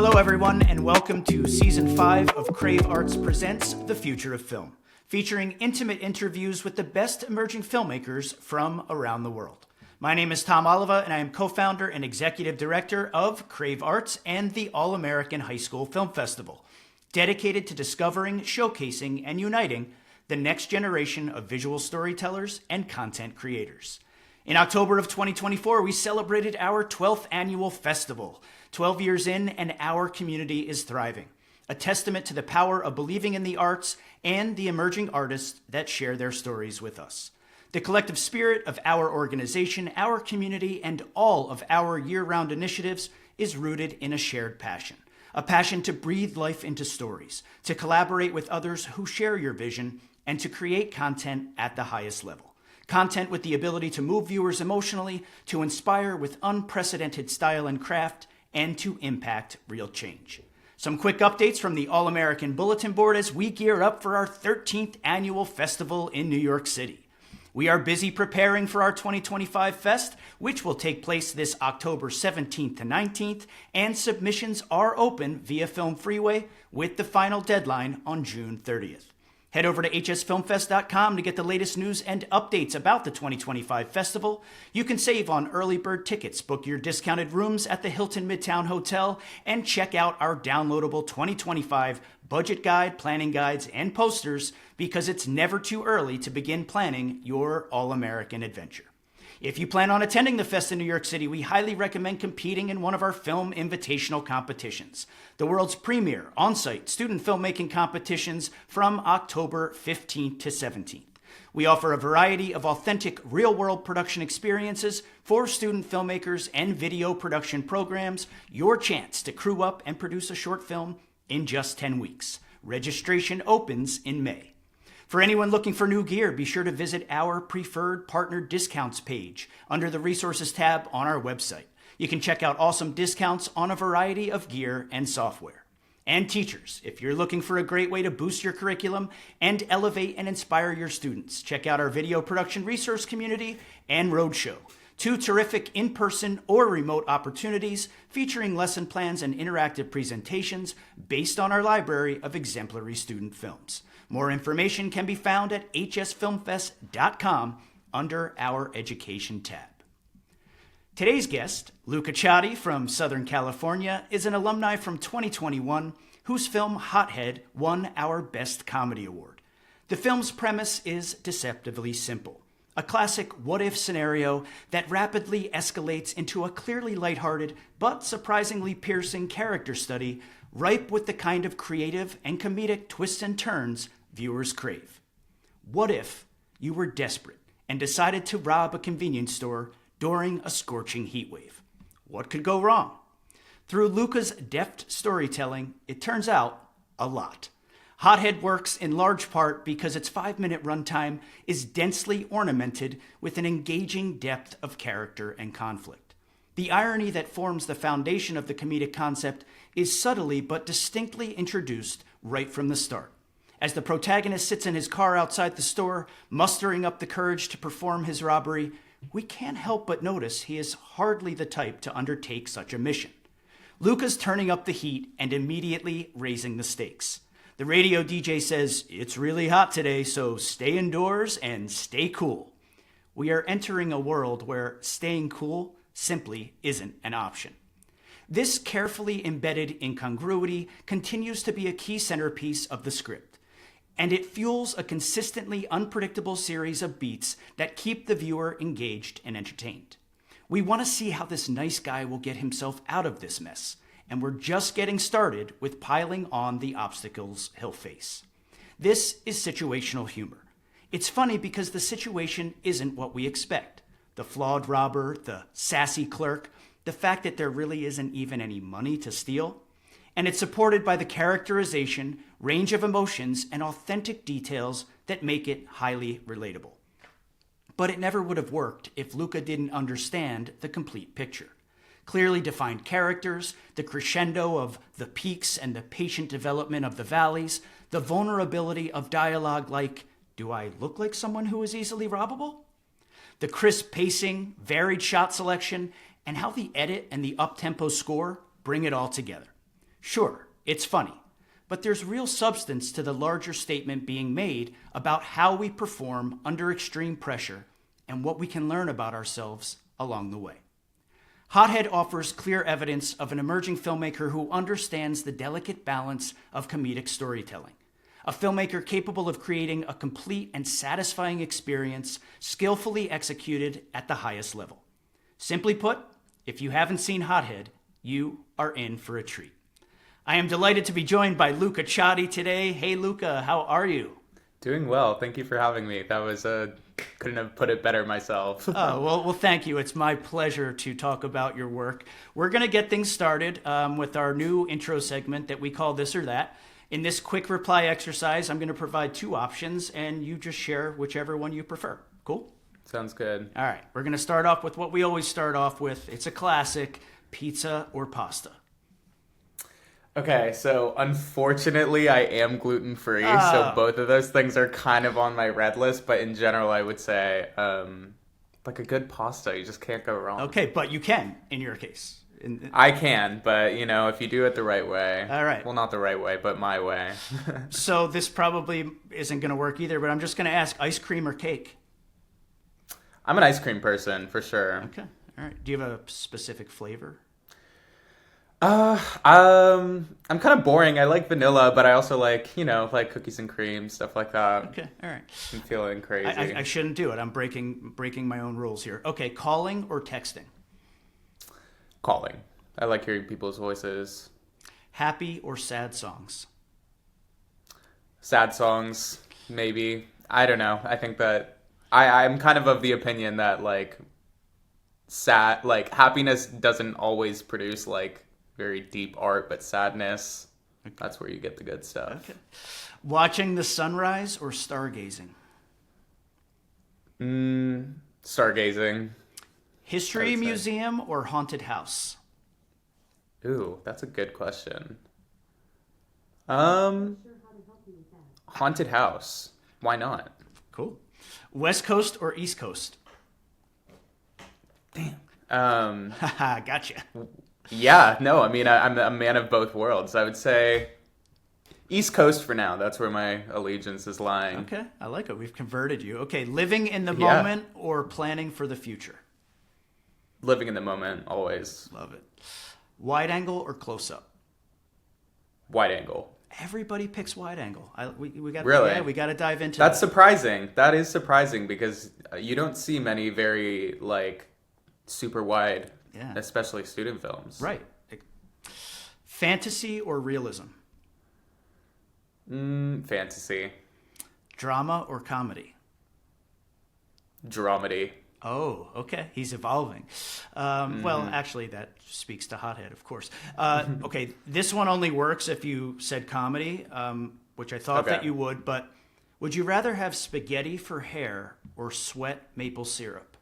Hello, everyone, and welcome to Season 5 of Crave Arts Presents The Future of Film, featuring intimate interviews with the best emerging filmmakers from around the world. My name is Tom Oliva, and I am co-founder and executive director of Crave Arts and the All-American High School Film Festival, dedicated to discovering, showcasing, and uniting the next generation of visual storytellers and content creators. In October of 2024, we celebrated our 12th annual festival. 12 years in, and our community is thriving, a testament to the power of believing in the arts and the emerging artists that share their stories with us. The collective spirit of our organization, our community, and all of our year-round initiatives is rooted in a shared passion. A passion to breathe life into stories, to collaborate with others who share your vision, and to create content at the highest level. Content with the ability to move viewers emotionally, to inspire with unprecedented style and craft, and to impact real change. Some quick updates from the All-American Bulletin Board as we gear up for our 13th annual festival in New York City. We are busy preparing for our 2025 Fest, which will take place this October 17th to 19th, and submissions are open via Film Freeway with the final deadline on June 30th. Head over to hsfilmfest.com to get the latest news and updates about the 2025 festival. You can save on early bird tickets, book your discounted rooms at the Hilton Midtown Hotel, and check out our downloadable 2025 budget guide, planning guides, and posters, because it's never too early to begin planning your all-American adventure. If you plan on attending the Fest in New York City, we highly recommend competing in one of our film invitational competitions, the world's premier on-site student filmmaking competitions from October 15th to 17th. We offer a variety of authentic real-world production experiences for student filmmakers and video production programs, your chance to crew up and produce a short film in just 10 weeks. Registration opens in May. For anyone looking for new gear, be sure to visit our preferred partner discounts page under the resources tab on our website. You can check out awesome discounts on a variety of gear and software. And teachers, if you're looking for a great way to boost your curriculum and elevate and inspire your students, check out our video production resource community and Roadshow, two terrific in-person or remote opportunities featuring lesson plans and interactive presentations based on our library of exemplary student films. More information can be found at hsfilmfest.com under our Education tab. Today's guest, Luca Csathy from Southern California, is an alumni from 2021 whose film Hothead won our Best Comedy Award. The film's premise is deceptively simple. A classic what-if scenario that rapidly escalates into a clearly lighthearted but surprisingly piercing character study, ripe with the kind of creative and comedic twists and turns viewers crave. What if you were desperate and decided to rob a convenience store during a scorching heat wave? What could go wrong? Through Luca's deft storytelling, it turns out a lot. Hothead works in large part because its 5-minute runtime is densely ornamented with an engaging depth of character and conflict. The irony that forms the foundation of the comedic concept is subtly but distinctly introduced right from the start. As the protagonist sits in his car outside the store, mustering up the courage to perform his robbery, we can't help but notice he is hardly the type to undertake such a mission. Luca's turning up the heat and immediately raising the stakes. The radio DJ says, "It's really hot today, so stay indoors and stay cool." We are entering a world where staying cool simply isn't an option. This carefully embedded incongruity continues to be a key centerpiece of the script, and it fuels a consistently unpredictable series of beats that keep the viewer engaged and entertained. We want to see how this nice guy will get himself out of this mess, and we're just getting started with piling on the obstacles he'll face. This is situational humor. It's funny because the situation isn't what we expect. The flawed robber, the sassy clerk, the fact that there really isn't even any money to steal. And it's supported by the characterization, range of emotions, and authentic details that make it highly relatable. But it never would have worked if Luca didn't understand the complete picture. Clearly defined characters, the crescendo of the peaks and the patient development of the valleys, the vulnerability of dialogue like, "Do I look like someone who is easily robbable?" The crisp pacing, varied shot selection, and how the edit and the up-tempo score bring it all together. Sure, it's funny, but there's real substance to the larger statement being made about how we perform under extreme pressure and what we can learn about ourselves along the way. Hothead offers clear evidence of an emerging filmmaker who understands the delicate balance of comedic storytelling. A filmmaker capable of creating a complete and satisfying experience, skillfully executed at the highest level. Simply put, if you haven't seen Hothead, you are in for a treat. I am delighted to be joined by Luca Csathy today. Hey, Luca, how are you? Doing well. Thank you for having me. That was couldn't have put it better myself. Well, thank you. It's my pleasure to talk about your work. We're going to get things started with our new intro segment that we call This or That. In this quick reply exercise, I'm going to provide two options, and you just share whichever one you prefer. Cool? Sounds good. All right. We're going to start off with what we always start off with. It's a classic, pizza or pasta. Okay, so unfortunately I am gluten-free, so both of those things are kind of on my red list, but in general I would say like a good pasta, you just can't go wrong. Okay, but you can in your case. I can, but if you do it the right way. All right. Well, not the right way, but my way. So this probably isn't going to work either, but I'm just going to ask, ice cream or cake? I'm an ice cream person, for sure. Okay, all right. Do you have a specific flavor? I'm kind of boring. I like vanilla, but I also like cookies and cream, stuff like that. Okay, all right. I'm feeling crazy. I shouldn't do it. I'm breaking my own rules here. Okay, calling or texting? Calling. I like hearing people's voices. Happy or sad songs? Sad songs, maybe. I don't know. I think that I'm kind of the opinion that happiness doesn't always produce very deep art, but sadness, that's where you get the good stuff. Okay. Watching the sunrise or stargazing? Stargazing. History museum or haunted house? Ooh, that's a good question. Haunted house. Why not? Cool. West Coast or East Coast? Damn. Haha, gotcha. Yeah, no, I mean, I'm a man of both worlds. I would say East Coast for now. That's where my allegiance is lying. Okay, I like it. We've converted you. Okay, living in the moment or planning for the future? Living in the moment, always. Love it. Wide angle or close up? Wide angle. Everybody picks wide angle. We got really? Yeah, we got to dive into That's surprising. That is surprising because you don't see many very super wide. Yeah. Especially student films. Right. Fantasy or realism? Fantasy. Drama or comedy? Dramedy. Oh, okay. He's evolving. Well, actually, that speaks to Hothead, of course. Okay, this one only works if you said comedy, which I thought that you would, but would you rather have spaghetti for hair or sweat maple syrup?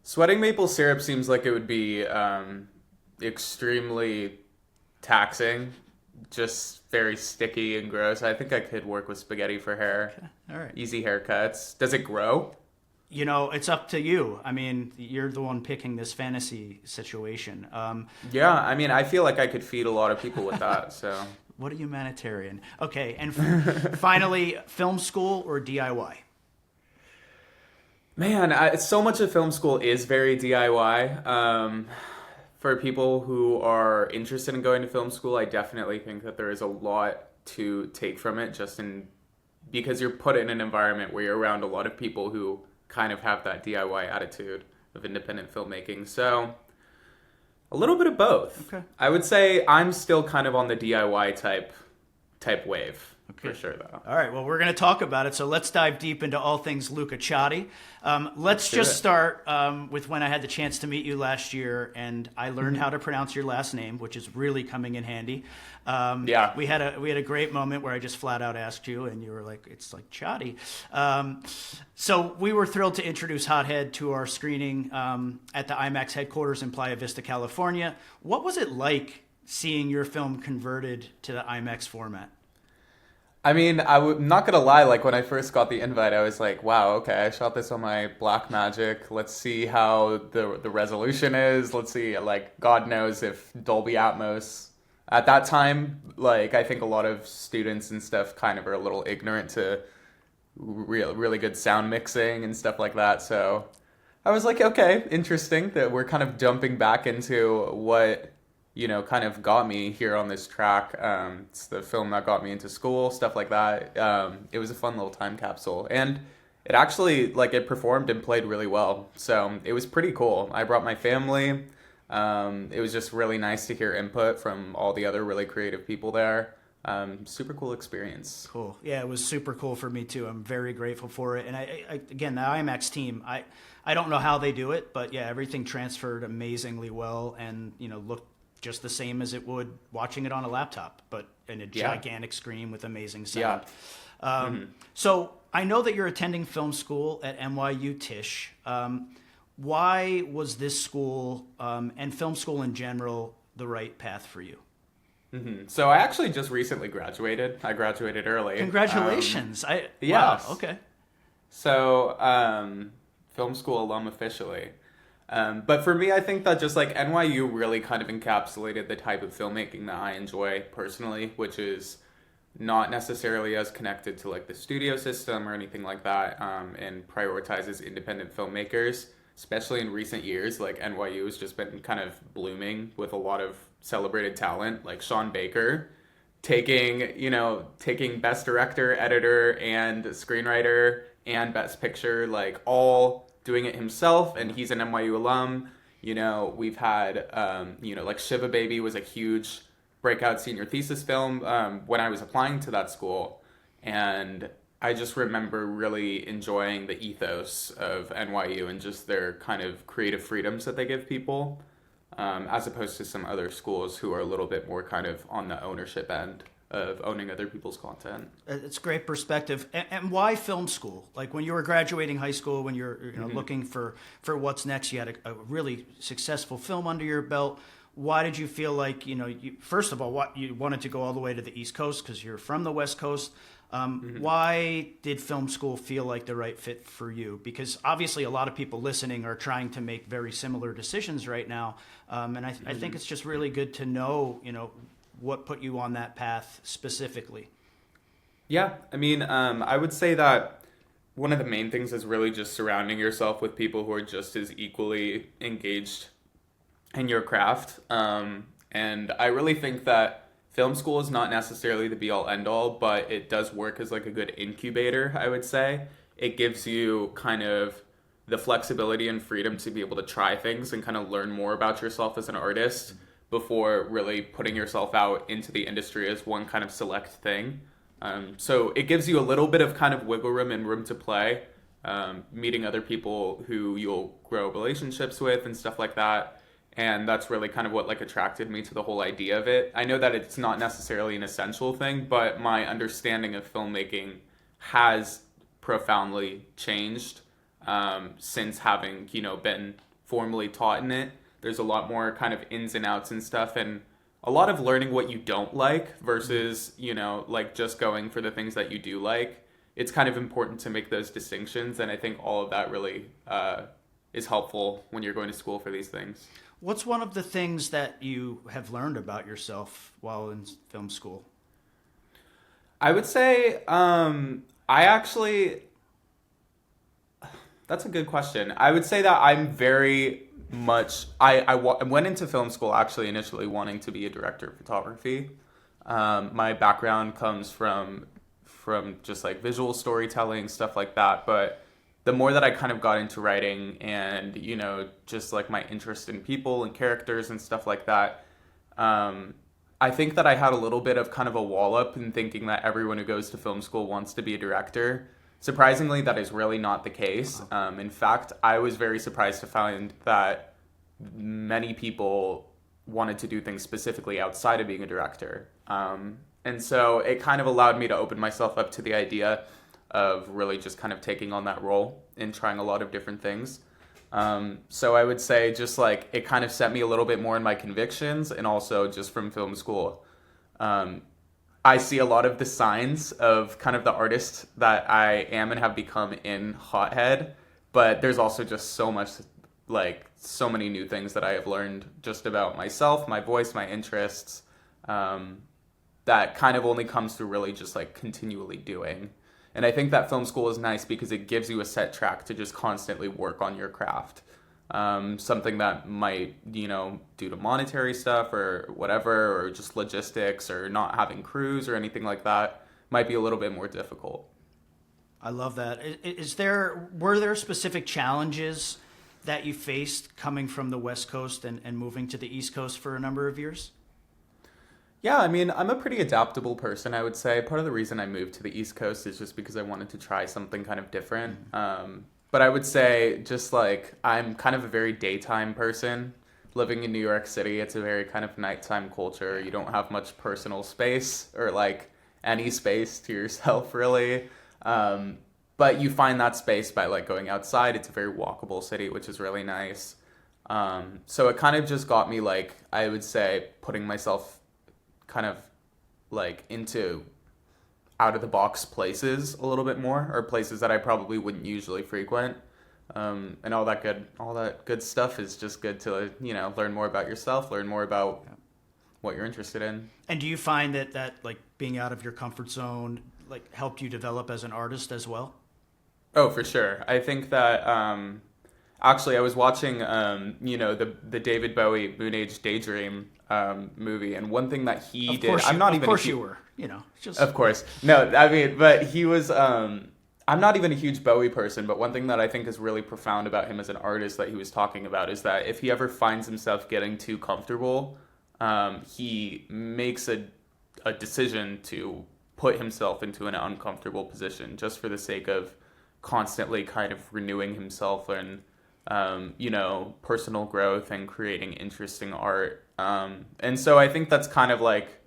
Sweating maple syrup seems like it would be extremely taxing, just very sticky and gross. I think I could work with spaghetti for hair. Okay. All right. Easy haircuts. Does it grow? It's up to you. I mean, you're the one picking this fantasy situation. Yeah, I mean, I feel like I could feed a lot of people with that, so... What a humanitarian. Okay, and finally, film school or DIY? Man, so much of film school is very DIY. For people who are interested in going to film school, I definitely think that there is a lot to take from it, because you're put in an environment where you're around a lot of people who kind of have that DIY attitude of independent filmmaking. So a little bit of both. Okay. I would say I'm still kind of on the DIY type wave. Okay. For sure, though. All right, well, we're going to talk about it, so let's dive deep into all things Luca Csathy. Let's just start with when I had the chance to meet you last year, and I learned how to pronounce your last name, which is really coming in handy. We had a great moment where I just flat out asked you, and you were like, it's like Csathy. So we were thrilled to introduce Hothead to our screening at the IMAX headquarters in Playa Vista, California. What was it like seeing your film converted to the IMAX format? I mean, I'm not gonna lie. Like when I first got the invite, I was like, "Wow, okay, I shot this on my Blackmagic. Let's see how the resolution is. Let's see, like, God knows if Dolby Atmos." At that time, like, I think a lot of students and stuff kind of are a little ignorant to really good sound mixing and stuff like that. So I was like, okay, interesting that we're kind of jumping back into what, kind of got me here on this track. It's the film that got me into school, stuff like that. It was a fun little time capsule. And it actually, like, it performed and played really well. So it was pretty cool. I brought my family. It was just really nice to hear input from all the other really creative people there. Super cool experience. Cool. Yeah, it was super cool for me too. I'm very grateful for it. And again, the IMAX team, I don't know how they do it, but yeah, everything transferred amazingly well and, looked just the same as it would watching it on a laptop, but in a gigantic screen with amazing sound. Yeah. So I know that you're attending film school at NYU Tisch. Why was this school and film school in general the right path for you? So I actually just recently graduated. I graduated early. Congratulations. Yes. Wow, okay. So, film school alum officially. But for me, I think that just like NYU really kind of encapsulated the type of filmmaking that I enjoy personally, which is not necessarily as connected to like the studio system or anything like that, and prioritizes independent filmmakers. Especially in recent years, like NYU has just been kind of blooming with a lot of celebrated talent, like Sean Baker, taking Best Director, Editor, and Screenwriter, and Best Picture, like all doing it himself, and he's an NYU alum. We've had, like Shiva Baby was a huge breakout senior thesis film when I was applying to that school, and I just remember really enjoying the ethos of NYU and just their kind of creative freedoms that they give people, as opposed to some other schools who are a little bit more kind of on the ownership end of owning other people's content. It's great perspective. And why film school? Like when you were graduating high school, when you're looking for what's next, you had a really successful film under your belt. Why did you feel like, first of all, you wanted to go all the way to the East Coast because you're from the West Coast? Why did film school feel like the right fit for you? Because obviously a lot of people listening are trying to make very similar decisions right now. And I think it's just really good to know, what put you on that path specifically. Yeah, I mean, I would say that one of the main things is really just surrounding yourself with people who are just as equally engaged in your craft. And I really think that film school is not necessarily the be-all, end-all, but it does work as like a good incubator, I would say. It gives you kind of the flexibility and freedom to be able to try things and kind of learn more about yourself as an artist before really putting yourself out into the industry as one kind of select thing. So it gives you a little bit of kind of wiggle room and room to play, meeting other people who you'll grow relationships with and stuff like that. And that's really kind of what like attracted me to the whole idea of it. I know that it's not necessarily an essential thing, but my understanding of filmmaking has profoundly changed since having, been formally taught in it. There's a lot more kind of ins and outs and stuff, and a lot of learning what you don't like versus, like just going for the things that you do like. It's kind of important to make those distinctions, and I think all of that really is helpful when you're going to school for these things. What's one of the things that you have learned about yourself while in film school? I would say that's a good question. I would say that I'm very much, I went into film school actually initially wanting to be a director of photography. My background comes from just like visual storytelling, stuff like that, but the more that I kind of got into writing and, just like my interest in people and characters and stuff like that, I think that I had a little bit of kind of a wall up in thinking that everyone who goes to film school wants to be a director. Surprisingly, that is really not the case. In fact, I was very surprised to find that many people wanted to do things specifically outside of being a director. And so it kind of allowed me to open myself up to the idea of really just kind of taking on that role and trying a lot of different things. So I would say just like it kind of set me a little bit more in my convictions, and also just from film school. I see a lot of the signs of kind of the artist that I am and have become in Hothead, but there's also just so much, like, so many new things that I have learned just about myself, my voice, my interests, that kind of only comes through really just like continually doing. And I think that film school is nice because it gives you a set track to just constantly work on your craft. Something that might, you know, due to monetary stuff or whatever, or just logistics or not having crews or anything like that, might be a little bit more difficult. I love that. Were there specific challenges that you faced coming from the West Coast and moving to the East Coast for a number of years? Yeah, I mean, I'm a pretty adaptable person, I would say. Part of the reason I moved to the East Coast is just because I wanted to try something kind of different. But I would say just like I'm kind of a very daytime person. Living in New York City, it's a very kind of nighttime culture. You don't have much personal space or like any space to yourself, really. But you find that space by like going outside. It's a very walkable city, which is really nice. So it kind of just got me like, I would say, putting myself kind of like into out of the box places a little bit more, or places that I probably wouldn't usually frequent. And all that good stuff is just good to, you know, learn more about yourself, learn more about what you're interested in. And do you find that like being out of your comfort zone like helped you develop as an artist as well? Oh, for sure. I think that actually I was watching you know, the David Bowie Moon Age Daydream movie, and one thing that he did, of course you were, you know, just of course. No, I mean, but he was I'm not even a huge Bowie person, but one thing that I think is really profound about him as an artist that he was talking about is that if he ever finds himself getting too comfortable, he makes a decision to put himself into an uncomfortable position just for the sake of constantly kind of renewing himself and, you know, personal growth and creating interesting art. And so I think that's kind of like,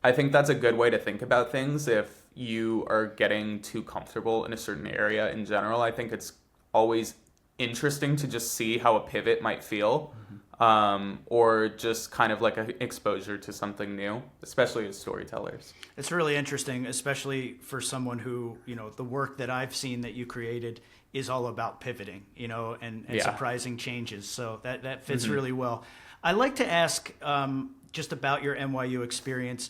I think that's a good way to think about things. If you are getting too comfortable in a certain area in general, I think it's always interesting to just see how a pivot might feel, or just kind of like an exposure to something new, especially as storytellers. It's really interesting, especially for someone who, you know, the work that I've seen that you created is all about pivoting, you know, and surprising changes. So that fits really well. I like to ask just about your NYU experience.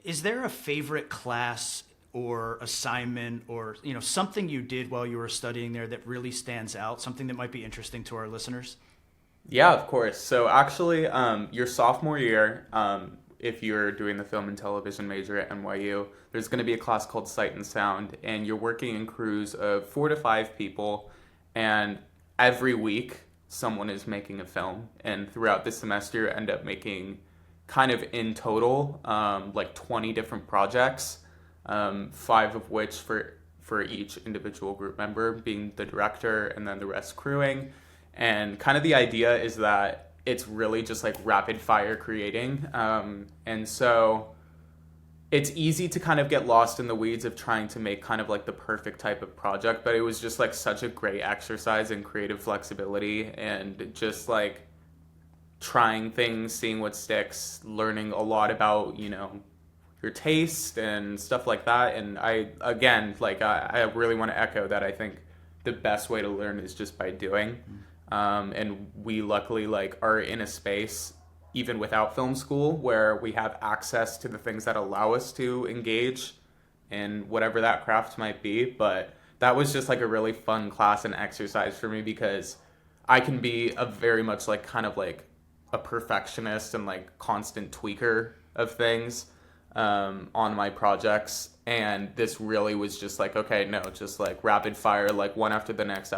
Is there a favorite class or assignment or, you know, something you did while you were studying there that really stands out, something that might be interesting to our listeners? Yeah, of course. So actually, your sophomore year, if you're doing the film and television major at NYU, there's going to be a class called Sight and Sound, and you're working in crews of 4 to 5 people, and every week someone is making a film, and throughout the semester you end up making kind of in total like 20 different projects, 5 of which for each individual group member, being the director and then the rest crewing. And kind of the idea is that it's really just like rapid fire creating. And so it's easy to kind of get lost in the weeds of trying to make kind of like the perfect type of project, but it was just like such a great exercise in creative flexibility and just like trying things, seeing what sticks, learning a lot about, you know, your taste and stuff like that. And I really want to echo that. I think the best way to learn is just by doing. And we luckily like are in a space even without film school where we have access to the things that allow us to engage in whatever that craft might be. But that was just like a really fun class and exercise for me because I can be a very much like kind of like a perfectionist and like constant tweaker of things on my projects. And this really was just like, okay, no, just like rapid fire, like one after the next,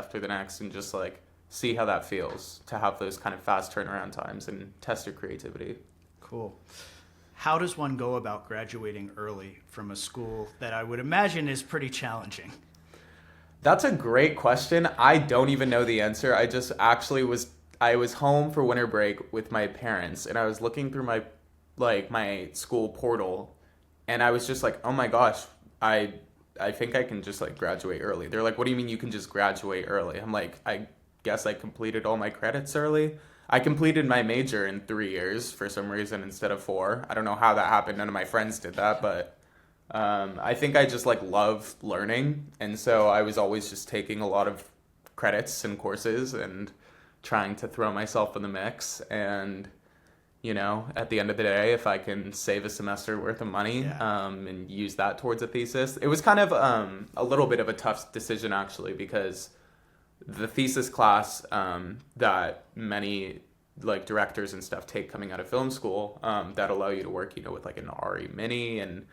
and just like see how that feels to have those kind of fast turnaround times and test your creativity. Cool. How does one go about graduating early from a school that I would imagine is pretty challenging? That's a great question. I don't even know the answer. I just actually I was home for winter break with my parents, and I was looking through my school portal, and I was just like, oh my gosh, I think I can just like graduate early. They're like, what do you mean you can just graduate early? I'm like, I guess I completed all my credits early. I completed my major in 3 years for some reason instead of 4. I don't know how that happened. None of my friends did that, but I think I just like love learning, and so I was always just taking a lot of credits and courses and trying to throw myself in the mix. And at the end of the day, if I can save a semester worth of money and use that towards a thesis, it was kind of a little bit of a tough decision actually, because the thesis class that many like directors and stuff take coming out of film school that allow you to work, with like an RE Mini and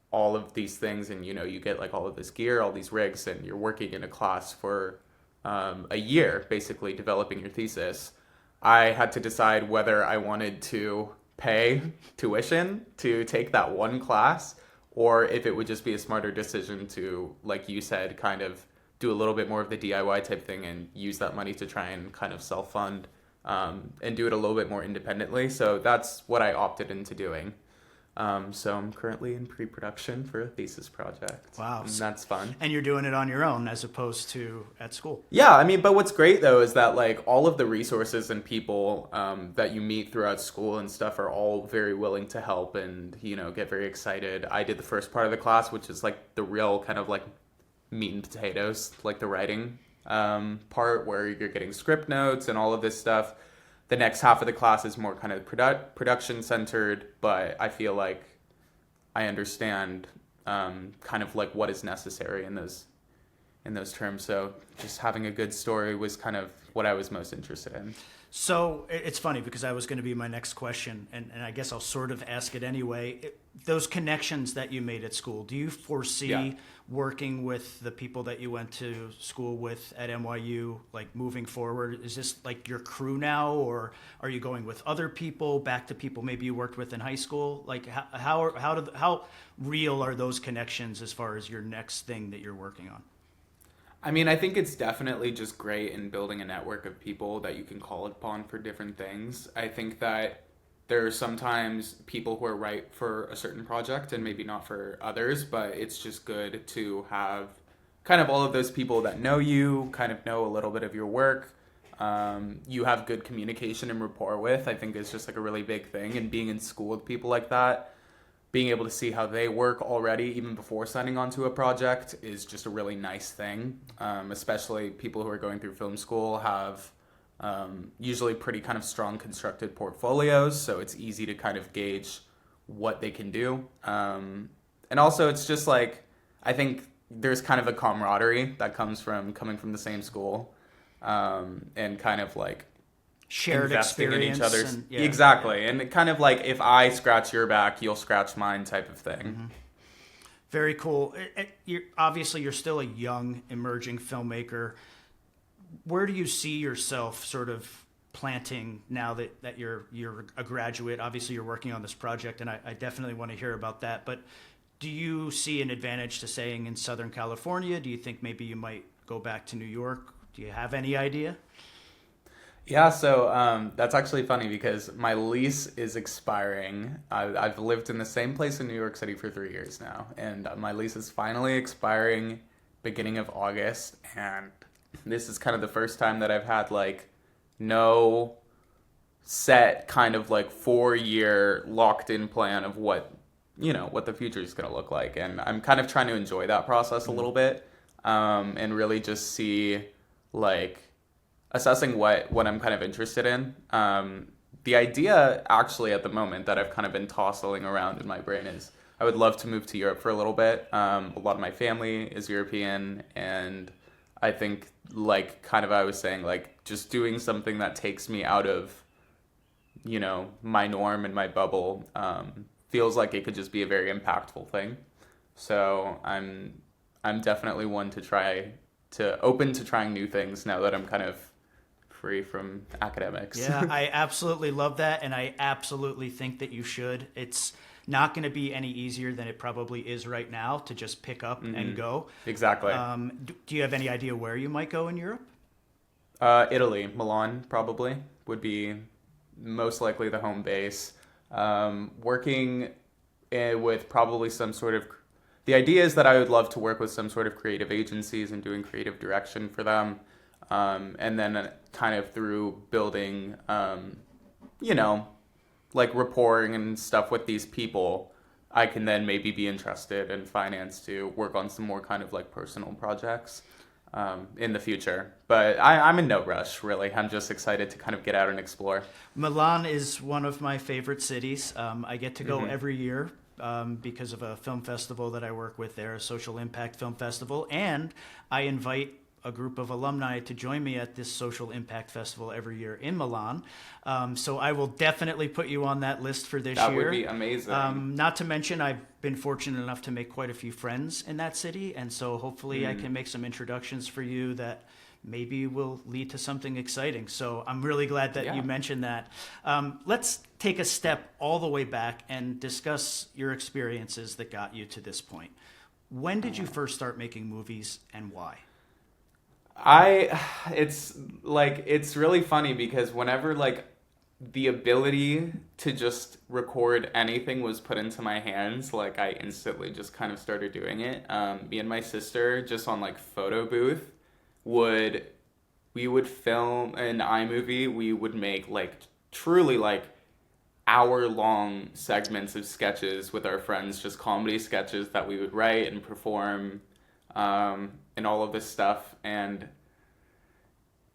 all of these things, and you get like all of this gear, all these rigs, and you're working in a class for a year basically developing your thesis. I had to decide whether I wanted to pay tuition to take that one class, or if it would just be a smarter decision to, like you said, kind of do a little bit more of the DIY type thing and use that money to try and kind of self-fund and do it a little bit more independently. So that's what I opted into doing. So I'm currently in pre-production for a thesis project. Wow. And that's fun. And you're doing it on your own as opposed to at school. Yeah, I mean, but what's great though is that like all of the resources and people that you meet throughout school and stuff are all very willing to help and, get very excited. I did the first part of the class, which is like the real kind of like meat and potatoes, like the writing part where you're getting script notes and all of this stuff. The next half of the class is more kind of production centered, but I feel like I understand kind of like what is necessary in those terms. So just having a good story was kind of what I was most interested in. So it's funny because I was going to be my next question, and I guess I'll sort of ask it anyway. Those connections that you made at school, do you foresee working with the people that you went to school with at NYU, like moving forward? Is this like your crew now, or are you going with other people, back to people maybe you worked with in high school? Like how real are those connections as far as your next thing that you're working on? I mean, I think it's definitely just great in building a network of people that you can call upon for different things. I think that there are sometimes people who are right for a certain project and maybe not for others, but it's just good to have kind of all of those people that know you, kind of know a little bit of your work, you have good communication and rapport with. I think it's just like a really big thing, and being in school with people like that, being able to see how they work already even before signing on to a project is just a really nice thing. Especially people who are going through film school have usually pretty kind of strong constructed portfolios, so it's easy to kind of gauge what they can do. And also it's just like, I think there's kind of a camaraderie that comes from coming from the same school and kind of like shared investing experience in each other's and, exactly, and it kind of like if I scratch your back, you'll scratch mine type of thing. Mm-hmm. Very cool. You're still a young emerging filmmaker. Where do you see yourself sort of planting now that you're a graduate? Obviously you're working on this project, and I definitely want to hear about that, but do you see an advantage to staying in Southern California? Do you think maybe you might go back to New York? Do you have any idea? Yeah, so that's actually funny because my lease is expiring. I've lived in the same place in New York City for 3 years now, and my lease is finally expiring beginning of August, and this is kind of the first time that I've had like no set kind of like 4-year locked in plan of what the future is going to look like, and I'm kind of trying to enjoy that process a little bit and really just see like assessing what I'm kind of interested in. The idea actually at the moment that I've kind of been tossing around in my brain is I would love to move to Europe for a little bit. A lot of my family is European, and I think like kind of I was saying, like just doing something that takes me out of, my norm and my bubble feels like it could just be a very impactful thing. So I'm definitely one open to trying new things now that I'm kind of free from academics. Yeah, I absolutely love that, and I absolutely think that you should. It's not going to be any easier than it probably is right now to just pick up and go. Exactly. Do you have any idea where you might go in Europe? Italy, Milan probably would be most likely the home base. Working with probably some sort of... The idea is that I would love to work with some sort of creative agencies and doing creative direction for them. And then kind of through building, you know, like rapport and stuff with these people, I can then maybe be interested in finance to work on some more kind of like personal projects in the future. But I'm in no rush, really. I'm just excited to kind of get out and explore. Milan is one of my favorite cities. I get to go Mm-hmm. every year because of a film festival that I work with there, a social impact film festival, and I invite a group of alumni to join me at this social impact festival every year in Milan. So I will definitely put you on that list for this That year. would be amazing. Not to mention, I've been fortunate enough to make quite a few friends in that city, and so hopefully I can make some introductions for you that maybe will lead to something exciting. So I'm really glad that you mentioned that. Let's take a step all the way back and discuss your experiences that got you to this point. When did you first start making movies, and why? It's really funny because whenever like the ability to just record anything was put into my hands, like I instantly just kind of started doing it. Me and my sister just on like photo booth we would film an iMovie. We would make like truly like hour-long segments of sketches with our friends, just comedy sketches that we would write and perform, and all of this stuff. And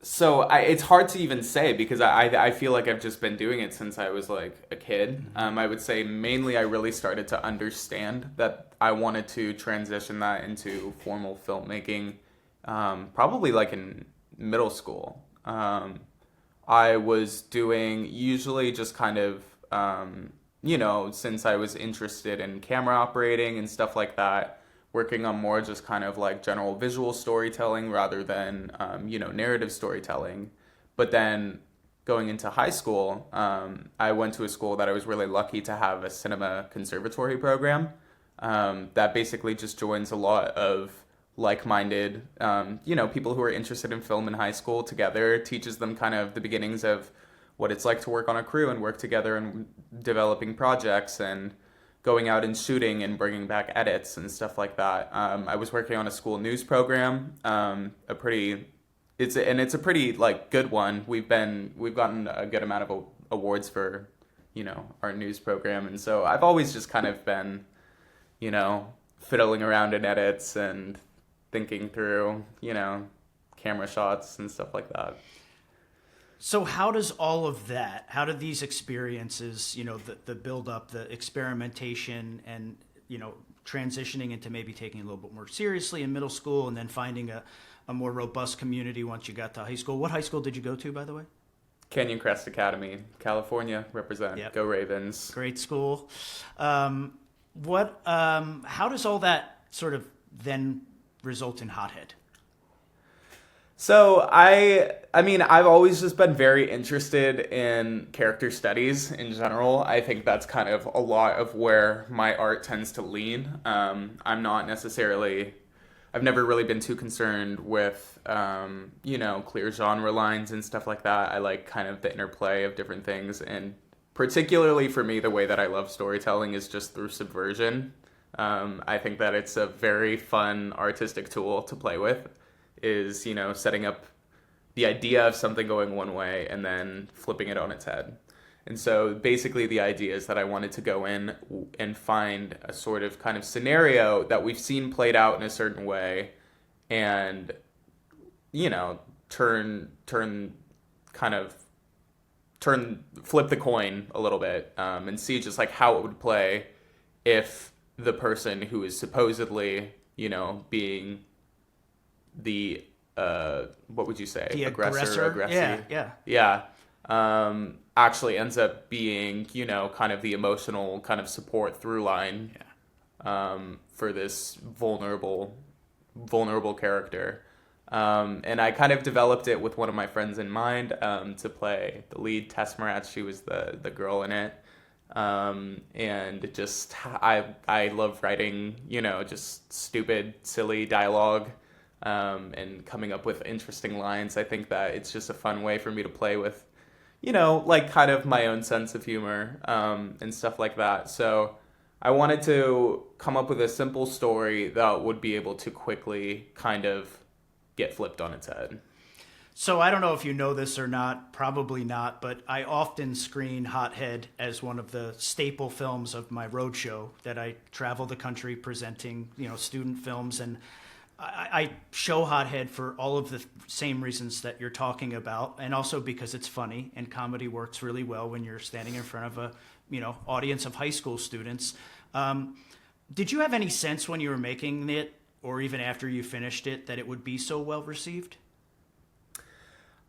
so it's hard to even say because I feel like I've just been doing it since I was like a kid. I would say mainly I really started to understand that I wanted to transition that into formal filmmaking, probably like in middle school. I was doing usually just kind of, since I was interested in camera operating and stuff like that, working on more just kind of like general visual storytelling rather than, narrative storytelling. But then going into high school, I went to a school that I was really lucky to have a cinema conservatory program that basically just joins a lot of like-minded, people who are interested in film in high school together, teaches them kind of the beginnings of what it's like to work on a crew and work together and developing projects and going out and shooting and bringing back edits and stuff like that. I was working on a school news program, it's a pretty like good one. We've gotten a good amount of awards for, our news program. And so I've always just kind of been, fiddling around in edits and thinking through, camera shots and stuff like that. So how does all of that, how do these experiences, the build up, the experimentation and, transitioning into maybe taking it a little bit more seriously in middle school and then finding a more robust community once you got to high school. What high school did you go to, by the way? Canyon Crest Academy, California, represent. Yep. Go Ravens. Great school. How does all that sort of then result in Hothead? So I've always just been very interested in character studies in general. I think that's kind of a lot of where my art tends to lean. I've never really been too concerned with, clear genre lines and stuff like that. I like kind of the interplay of different things. And particularly for me, the way that I love storytelling is just through subversion. I think that it's a very fun artistic tool to play with. Is, setting up the idea of something going one way and then flipping it on its head. And so basically the idea is that I wanted to go in and find a sort of kind of scenario that we've seen played out in a certain way and, flip the coin a little bit, and see just like how it would play if the person who is supposedly, being the what would you say, The aggressor? Yeah. Actually ends up being, kind of the emotional kind of support through line for this vulnerable character. And I kind of developed it with one of my friends in mind, to play the lead, Tess Moratz. She was the girl in it. And just I love writing, just stupid, silly dialogue, and coming up with interesting lines. I think that it's just a fun way for me to play with, like kind of my own sense of humor, and stuff like that. So I wanted to come up with a simple story that would be able to quickly kind of get flipped on its head. So I don't know if you know this or not, probably not, but I often screen Hothead as one of the staple films of my roadshow that I travel the country presenting, student films. And I show Hothead for all of the same reasons that you're talking about, and also because it's funny and comedy works really well when you're standing in front of a, audience of high school students. Did you have any sense when you were making it, or even after you finished it, that it would be so well received?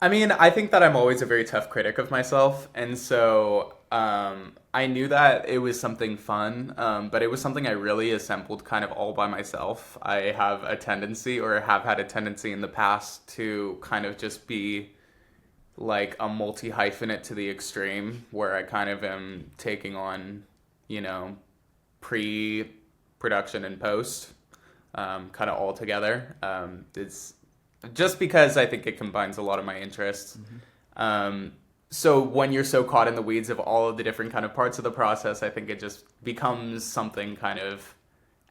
I mean, I think that I'm always a very tough critic of myself, and so I knew that it was something fun, but it was something I really assembled kind of all by myself. I have a tendency, or have had a tendency in the past, to kind of just be like a multi-hyphenate to the extreme, where I kind of am taking on, pre-production and post, kind of all together. It's just because I think it combines a lot of my interests. So when you're so caught in the weeds of all of the different kind of parts of the process, I think it just becomes something kind of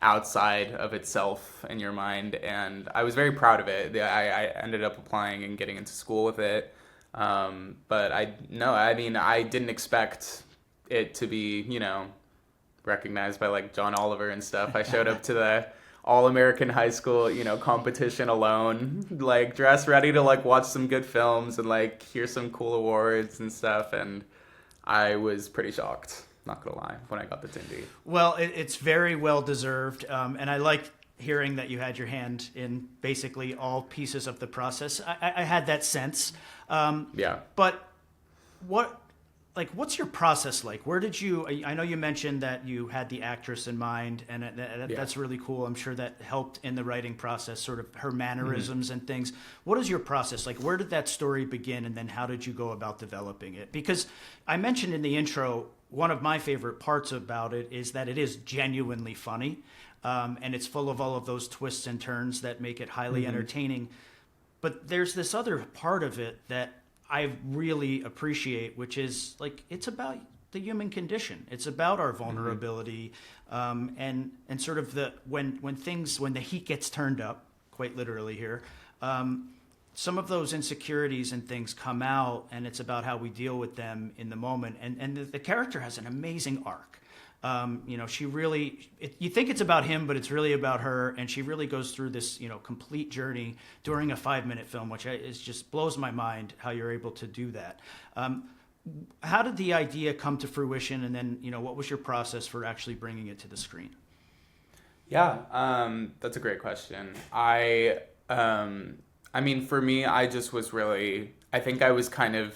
outside of itself in your mind. And I was very proud of it. I ended up applying and getting into school with it. But I didn't expect it to be, recognized by like John Oliver and stuff. I showed up to the all-American high school, competition alone, like dressed ready to like watch some good films and like hear some cool awards and stuff. And I was pretty shocked, not gonna lie, when I got the Tindy. Well, it's very well deserved. And I like hearing that you had your hand in basically all pieces of the process. I had that sense. Yeah. But what's your process like? Where did you, I know you mentioned that you had the actress in mind, and that's really cool. I'm sure that helped in the writing process, sort of her mannerisms and things. What is your process like? Where did that story begin, and then how did you go about developing it? Because I mentioned in the intro, one of my favorite parts about it is that it is genuinely funny, and it's full of all of those twists and turns that make it highly entertaining. But there's this other part of it that I really appreciate, which is like it's about the human condition. It's about our vulnerability, and sort of when the heat gets turned up, quite literally here, some of those insecurities and things come out, and it's about how we deal with them in the moment. And the character has an amazing arc. She really, you think it's about him, but it's really about her. And she really goes through this, complete journey during a 5-minute film, which is just blows my mind how you're able to do that. How did the idea come to fruition? And then, what was your process for actually bringing it to the screen? Yeah, that's a great question. I mean, for me, I just was really, I think I was kind of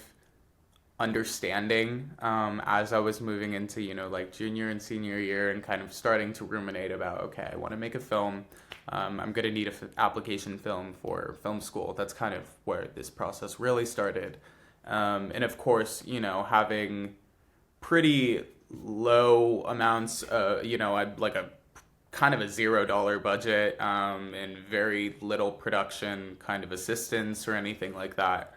understanding as I was moving into, like junior and senior year, and kind of starting to ruminate about, okay, I want to make a film. I'm going to need an application film for film school. That's kind of where this process really started. And of course, having pretty low amounts, I'd like a kind of a $0 budget, and very little production kind of assistance or anything like that.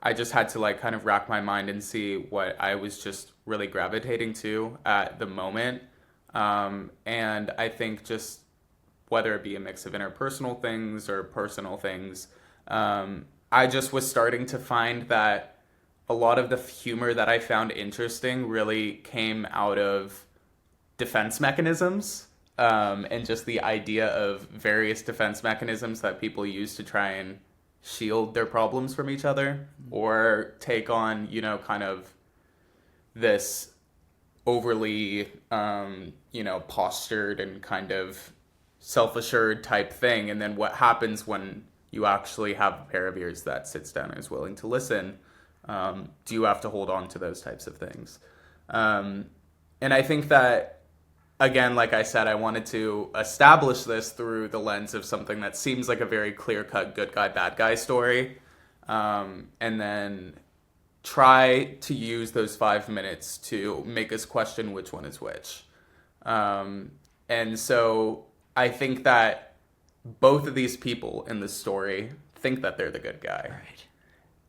I just had to like kind of rack my mind and see what I was just really gravitating to at the moment. And I think just whether it be a mix of interpersonal things or personal things, I just was starting to find that a lot of the humor that I found interesting really came out of defense mechanisms, and just the idea of various defense mechanisms that people use to try and shield their problems from each other, or take on, kind of this overly, postured and kind of self-assured type thing. And then what happens when you actually have a pair of ears that sits down and is willing to listen? Do you have to hold on to those types of things? And I think that, again, like I said, I wanted to establish this through the lens of something that seems like a very clear-cut good guy, bad guy story. And then try to use those 5 minutes to make us question which one is which. And so I think that both of these people in the story think that they're the good guy. Right.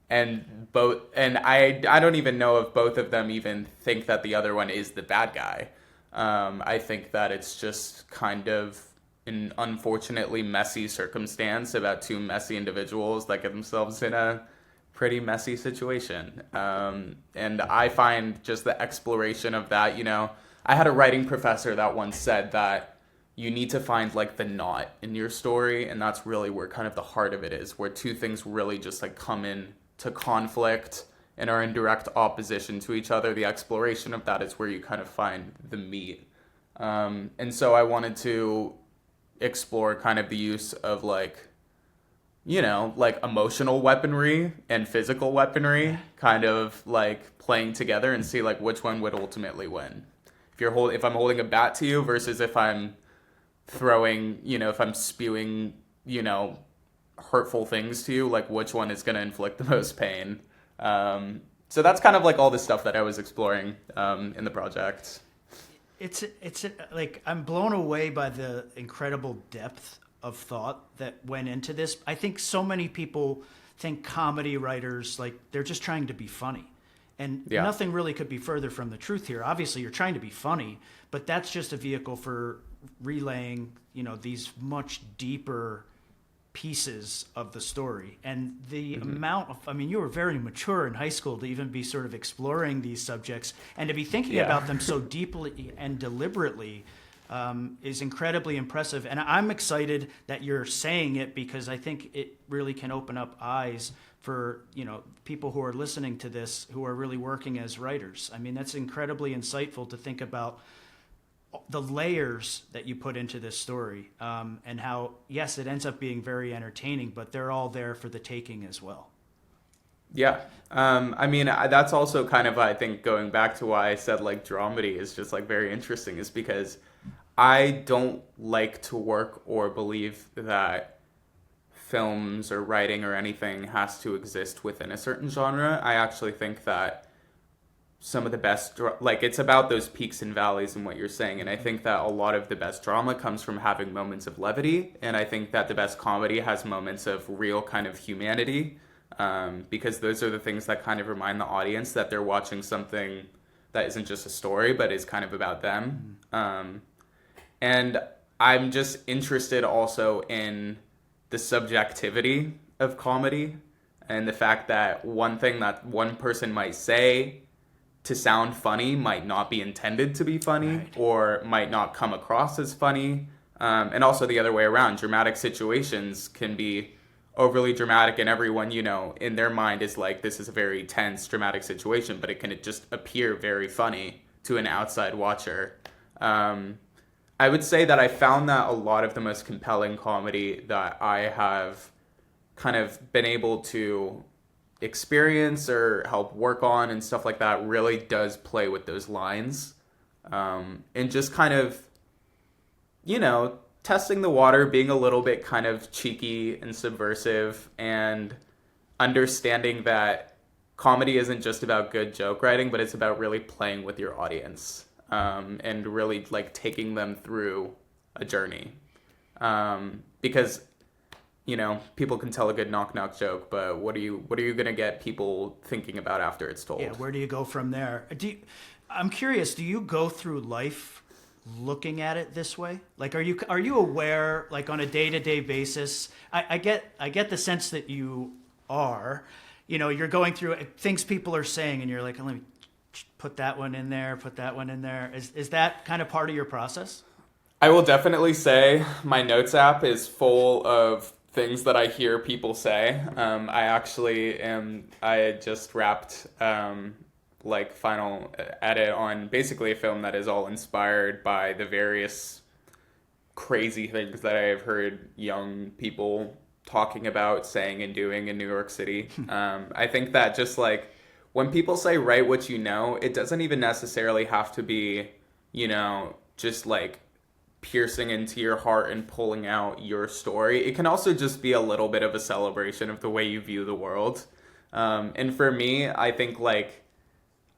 And I don't even know if both of them even think that the other one is the bad guy. I think that it's just kind of an unfortunately messy circumstance about two messy individuals that get themselves in pretty messy situation. And I find just the exploration of that, I had a writing professor that once said that you need to find like the knot in your story, and that's really where kind of the heart of it is, where two things really just like come in to conflict and are in direct opposition to each other. The exploration of that is where you kind of find the meat. And so I wanted to explore kind of the use of like emotional weaponry and physical weaponry kind of like playing together and see like which one would ultimately win. If I'm holding a bat to you versus if I'm throwing, if I'm spewing, hurtful things to you, like which one is going to inflict the most pain. So that's kind of like all the stuff that I was exploring in the project. It's like I'm blown away by the incredible depth of thought that went into this. I think so many people think comedy writers, like they're just trying to be funny. And nothing really could be further from the truth here. Obviously, you're trying to be funny, but that's just a vehicle for relaying, these much deeper pieces of the story. And the amount of, you were very mature in high school to even be sort of exploring these subjects and to be thinking about them so deeply and deliberately is incredibly impressive. And I'm excited that you're saying it because I think it really can open up eyes for, people who are listening to this who are really working as writers. That's incredibly insightful to think about the layers that you put into this story, and how, yes, it ends up being very entertaining, but they're all there for the taking as well. Yeah. That's also kind of, I think, going back to why I said like dramedy is just like very interesting, is because I don't like to work or believe that films or writing or anything has to exist within a certain genre. I actually think that some of the best, it's about those peaks and valleys and what you're saying. And I think that a lot of the best drama comes from having moments of levity. And I think that the best comedy has moments of real kind of humanity, because those are the things that kind of remind the audience that they're watching something that isn't just a story, but is kind of about them. And I'm just interested also in the subjectivity of comedy and the fact that one thing that one person might say to sound funny might not be intended to be funny, right, or might not come across as funny. And also the other way around, dramatic situations can be overly dramatic and everyone, in their mind is like, this is a very tense, dramatic situation, but it can just appear very funny to an outside watcher. I would say that I found that a lot of the most compelling comedy that I have kind of been able to experience or help work on and stuff like that really does play with those lines. And just kind of, testing the water, being a little bit kind of cheeky and subversive, and understanding that comedy isn't just about good joke writing, but it's about really playing with your audience. And really like taking them through a journey. Because, people can tell a good knock-knock joke, but what are you going to get people thinking about after it's told? Yeah, where do you go from there? I'm curious, do you go through life looking at it this way? Like, are you aware, like on a day-to-day basis? I get the sense that you are, you're going through things people are saying and you're like, let me put that one in there, put that one in there. Is that kind of part of your process? I will definitely say my notes app is full of things that I hear people say. I just wrapped final edit on basically a film that is all inspired by the various crazy things that I have heard young people talking about, saying and doing in New York City. I think that just like, when people say write what you know, it doesn't even necessarily have to be, just like piercing into your heart and pulling out your story. It can also just be a little bit of a celebration of the way you view the world. And for me, I think like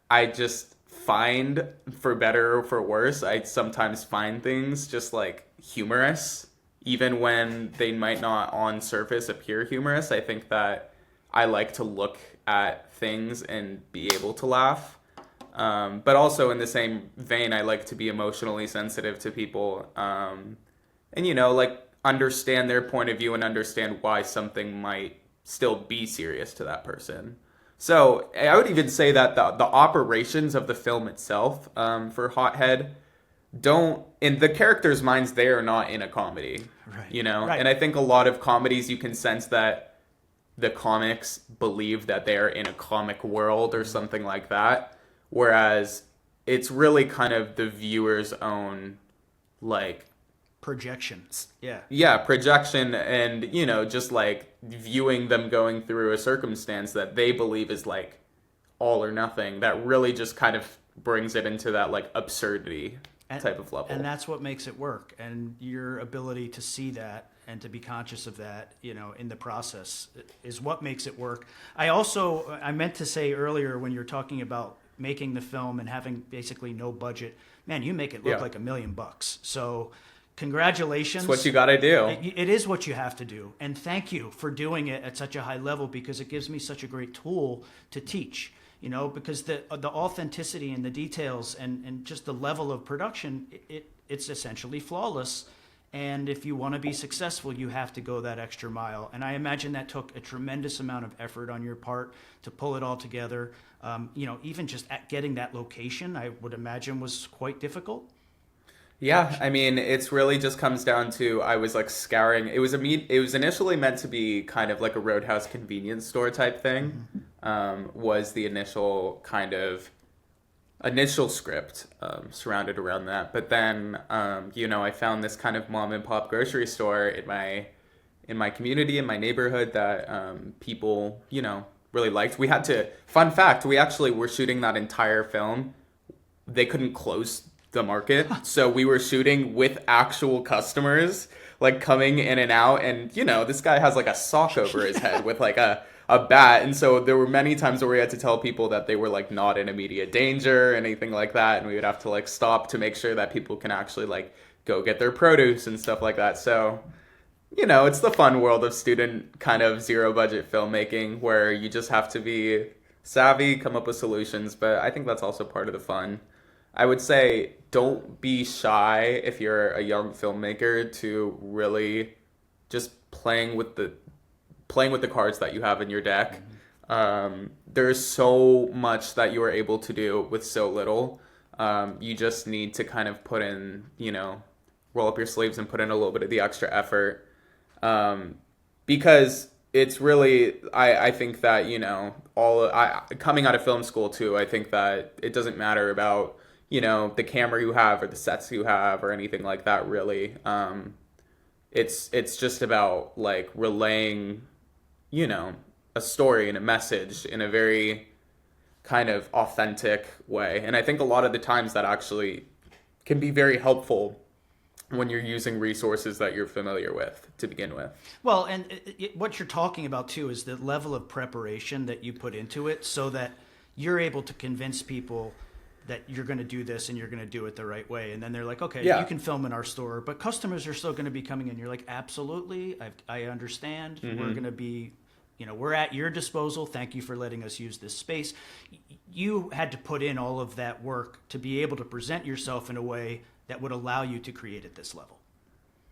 I just find, for better or for worse, I sometimes find things just like humorous, even when they might not on surface appear humorous. I think that I like to look at things and be able to laugh. But also in the same vein, I like to be emotionally sensitive to people. And, like understand their point of view and understand why something might still be serious to that person. So I would even say that the operations of the film itself, for Hothead, don't, in the characters' minds, they are not in a comedy, Right. you know? Right. And I think a lot of comedies, you can sense that the comics believe that they are in a comic world or something like that. Whereas it's really kind of the viewer's own, like, Projection. Yeah. yeah, projection, and, you know, just like viewing them going through a circumstance that they believe is like all or nothing, that really just kind of brings it into that like absurdity type of level. And that's what makes it work. And your ability to see that and to be conscious of that, you know, in the process is what makes it work. I meant to say earlier when you're talking about making the film and having basically no budget, man, you make it look like $1 million. So congratulations. It's what you got to do. It is what you have to do. And thank you for doing it at such a high level, because it gives me such a great tool to teach, you know, because the authenticity and the details and just the level of production, it's essentially flawless. And if you want to be successful, you have to go that extra mile. And I imagine that took a tremendous amount of effort on your part to pull it all together. You know, even just at getting that location, I would imagine was quite difficult. Yeah, I mean, it's really just comes down to, I was like scouring. It was initially meant to be kind of like a Roadhouse convenience store type thing. Was the initial script surrounded around that. But then, you know, I found this kind of mom and pop grocery store in my community, in my neighborhood, that people, you know, really liked. Fun fact, we actually were shooting that entire film. They couldn't close the market, so we were shooting with actual customers like coming in and out, and you know, this guy has like a sock over his head with like a bat, and so there were many times where we had to tell people that they were like not in immediate danger or anything like that, and we would have to like stop to make sure that people can actually like go get their produce and stuff like that. So, you know, it's the fun world of student kind of zero budget filmmaking, where you just have to be savvy, come up with solutions, but I think that's also part of the fun. I would say don't be shy if you're a young filmmaker to really just playing with the cards that you have in your deck. There's so much that you are able to do with so little. You just need to kind of put in, you know, roll up your sleeves and put in a little bit of the extra effort. Because it's really, I think that, you know, coming out of film school too, I think that it doesn't matter about, you know, the camera you have or the sets you have or anything like that, really. It's just about like relaying, you know, a story and a message in a very kind of authentic way. And I think a lot of the times that actually can be very helpful when you're using resources that you're familiar with to begin with. Well, and what you're talking about too is the level of preparation that you put into it, so that you're able to convince people that you're going to do this and you're going to do it the right way. And then they're like, okay, you can film in our store, but customers are still going to be coming in. You're like, absolutely. I understand. We're going to be, you know, we're at your disposal. Thank you for letting us use this space. You had to put in all of that work to be able to present yourself in a way that would allow you to create at this level.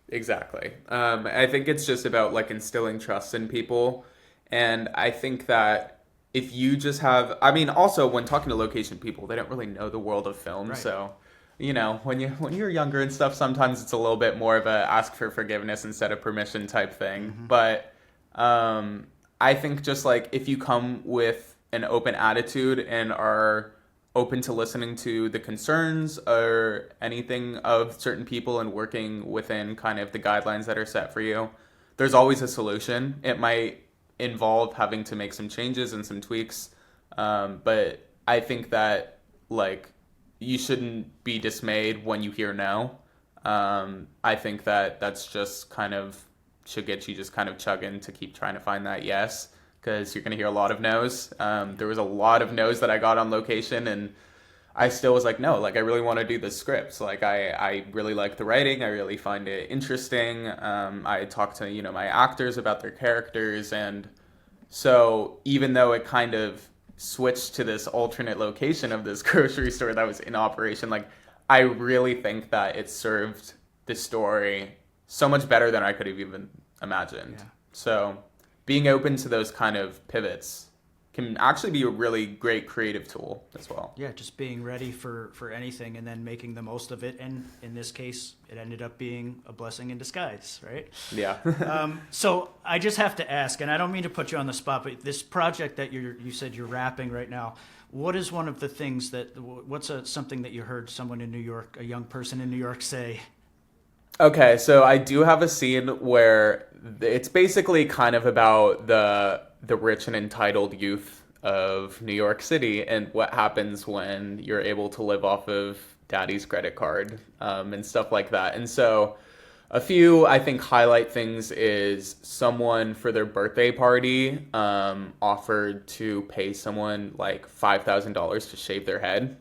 Exactly. I think it's just about like instilling trust in people. And I think that if you just have, I mean, also when talking to location people, they don't really know the world of film. Right. So, you know, when you're younger and stuff, sometimes it's a little bit more of a ask for forgiveness instead of permission type thing. Mm-hmm. But I think just like if you come with an open attitude and are open to listening to the concerns or anything of certain people and working within kind of the guidelines that are set for you, there's always a solution. It might involve having to make some changes and some tweaks, but I think that like you shouldn't be dismayed when you hear no. I think that that's just kind of should get you just kind of chugging to keep trying to find that yes, because you're going to hear a lot of no's. There was a lot of no's that I got on location, and I still was like, no, like I really want to do this script. Like I really like the writing. I really find it interesting. I talked to, you know, my actors about their characters. And so even though it kind of switched to this alternate location of this grocery store that was in operation, like I really think that it served the story so much better than I could have even imagined. Yeah. So being open to those kind of pivots can actually be a really great creative tool as well. Yeah, just being ready for anything and then making the most of it. And in this case, it ended up being a blessing in disguise, right? Yeah. So I just have to ask, and I don't mean to put you on the spot, but this project that you said you're wrapping right now, what is one of the things what's something that you heard someone in New York, a young person in New York say? Okay, so I do have a scene where it's basically kind of about the rich and entitled youth of New York City and what happens when you're able to live off of daddy's credit card, and stuff like that. And so a few, I think, highlight things is someone for their birthday party offered to pay someone like $5,000 to shave their head,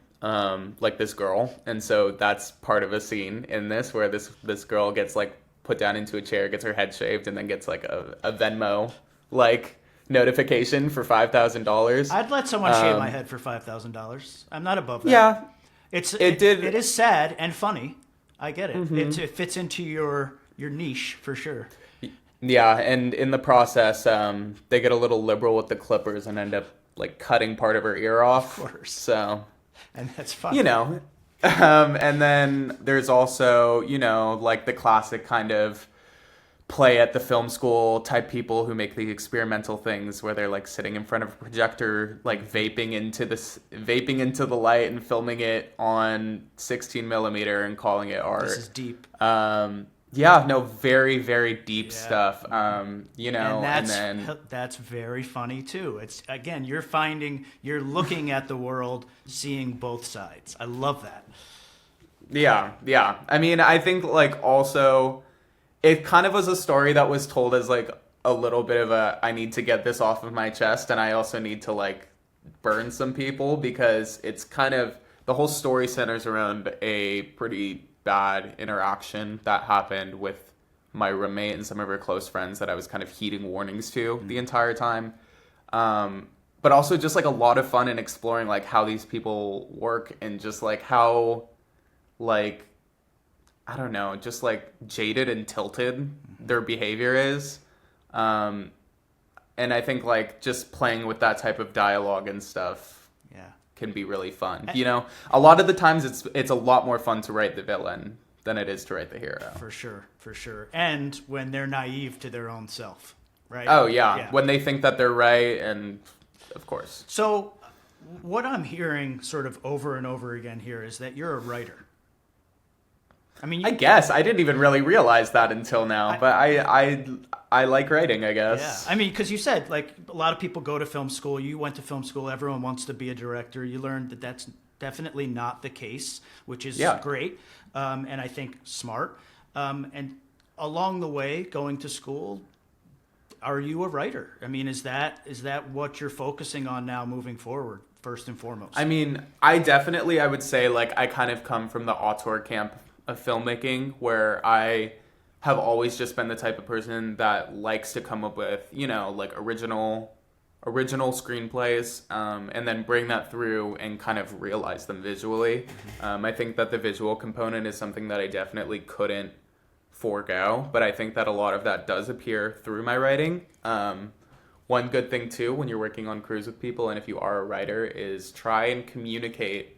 like this girl. And so that's part of a scene in this where this girl gets like put down into a chair, gets her head shaved, and then gets like a Venmo like notification for $5,000. I'd let someone shave my head for $5,000. I'm not above that. Yeah, it is sad and funny. I get it. Mm-hmm. It fits into your niche for sure. Yeah, and in the process, they get a little liberal with the clippers and end up like cutting part of her ear off. Of course. So, and that's fun. You know, and then there's also, you know, like the classic kind of play at the film school type people who make the experimental things where they're like sitting in front of a projector, like vaping into the light and filming it on 16 millimeter and calling it art. This is deep. Yeah, no, very, very deep stuff. You know, and that's very funny too. It's again, you're looking at the world, seeing both sides. I love that. Yeah. I mean, I think like also it kind of was a story that was told as like a little bit of I need to get this off of my chest, and I also need to like burn some people, because it's kind of, the whole story centers around a pretty bad interaction that happened with my roommate and some of her close friends that I was kind of heeding warnings to the entire time. But also just like a lot of fun in exploring like how these people work and just like how like, I don't know, just like jaded and tilted their behavior is. And I think like just playing with that type of dialogue and stuff can be really fun. You know, a lot of the times it's a lot more fun to write the villain than it is to write the hero. For sure. And when they're naive to their own self, right? Oh, yeah. When they think that they're right, and of course. So what I'm hearing sort of over and over again here is that you're a writer. I mean, I guess I didn't even really realize that until now, but I like writing, I guess. Yeah, I mean, because you said like a lot of people go to film school. You went to film school. Everyone wants to be a director. You learned that that's definitely not the case, which is great, and I think smart. And along the way, going to school, are you a writer? I mean, is that what you're focusing on now, moving forward, first and foremost? I mean, I would say like I kind of come from the auteur camp of filmmaking, where I have always just been the type of person that likes to come up with, you know, like original screenplays, and then bring that through and kind of realize them visually. I think that the visual component is something that I definitely couldn't forego, but I think that a lot of that does appear through my writing. One good thing too, when you're working on crews with people, and if you are a writer, is try and communicate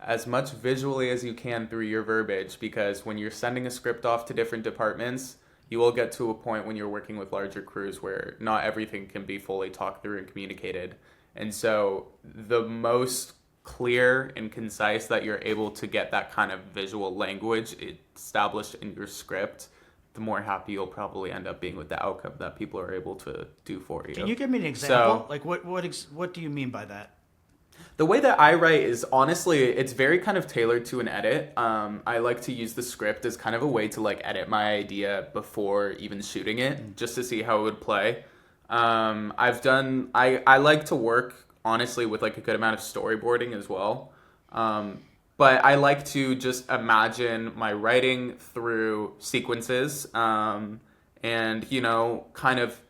as much visually as you can through your verbiage, because when you're sending a script off to different departments, you will get to a point when you're working with larger crews where not everything can be fully talked through and communicated. And so the most clear and concise that you're able to get that kind of visual language established in your script, the more happy you'll probably end up being with the outcome that people are able to do for you. Can you give me an example? Like what do you mean by that? The way that I write is, honestly, it's very kind of tailored to an edit. I like to use the script as kind of a way to like edit my idea before even shooting it, just to see how it would play. I like to work, honestly, with like a good amount of storyboarding as well. But I like to just imagine my writing through sequences, and, you know, kind of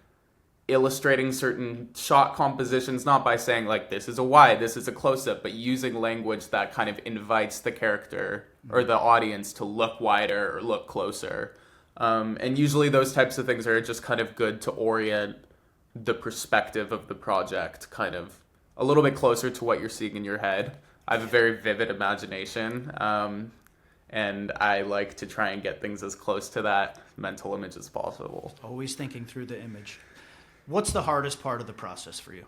illustrating certain shot compositions, not by saying like this is a wide, this is a close-up, but using language that kind of invites the character or the audience to look wider or look closer. And usually those types of things are just kind of good to orient the perspective of the project kind of a little bit closer to what you're seeing in your head. I have a very vivid imagination, and I like to try and get things as close to that mental image as possible. Always thinking through the image. What's the hardest part of the process for you?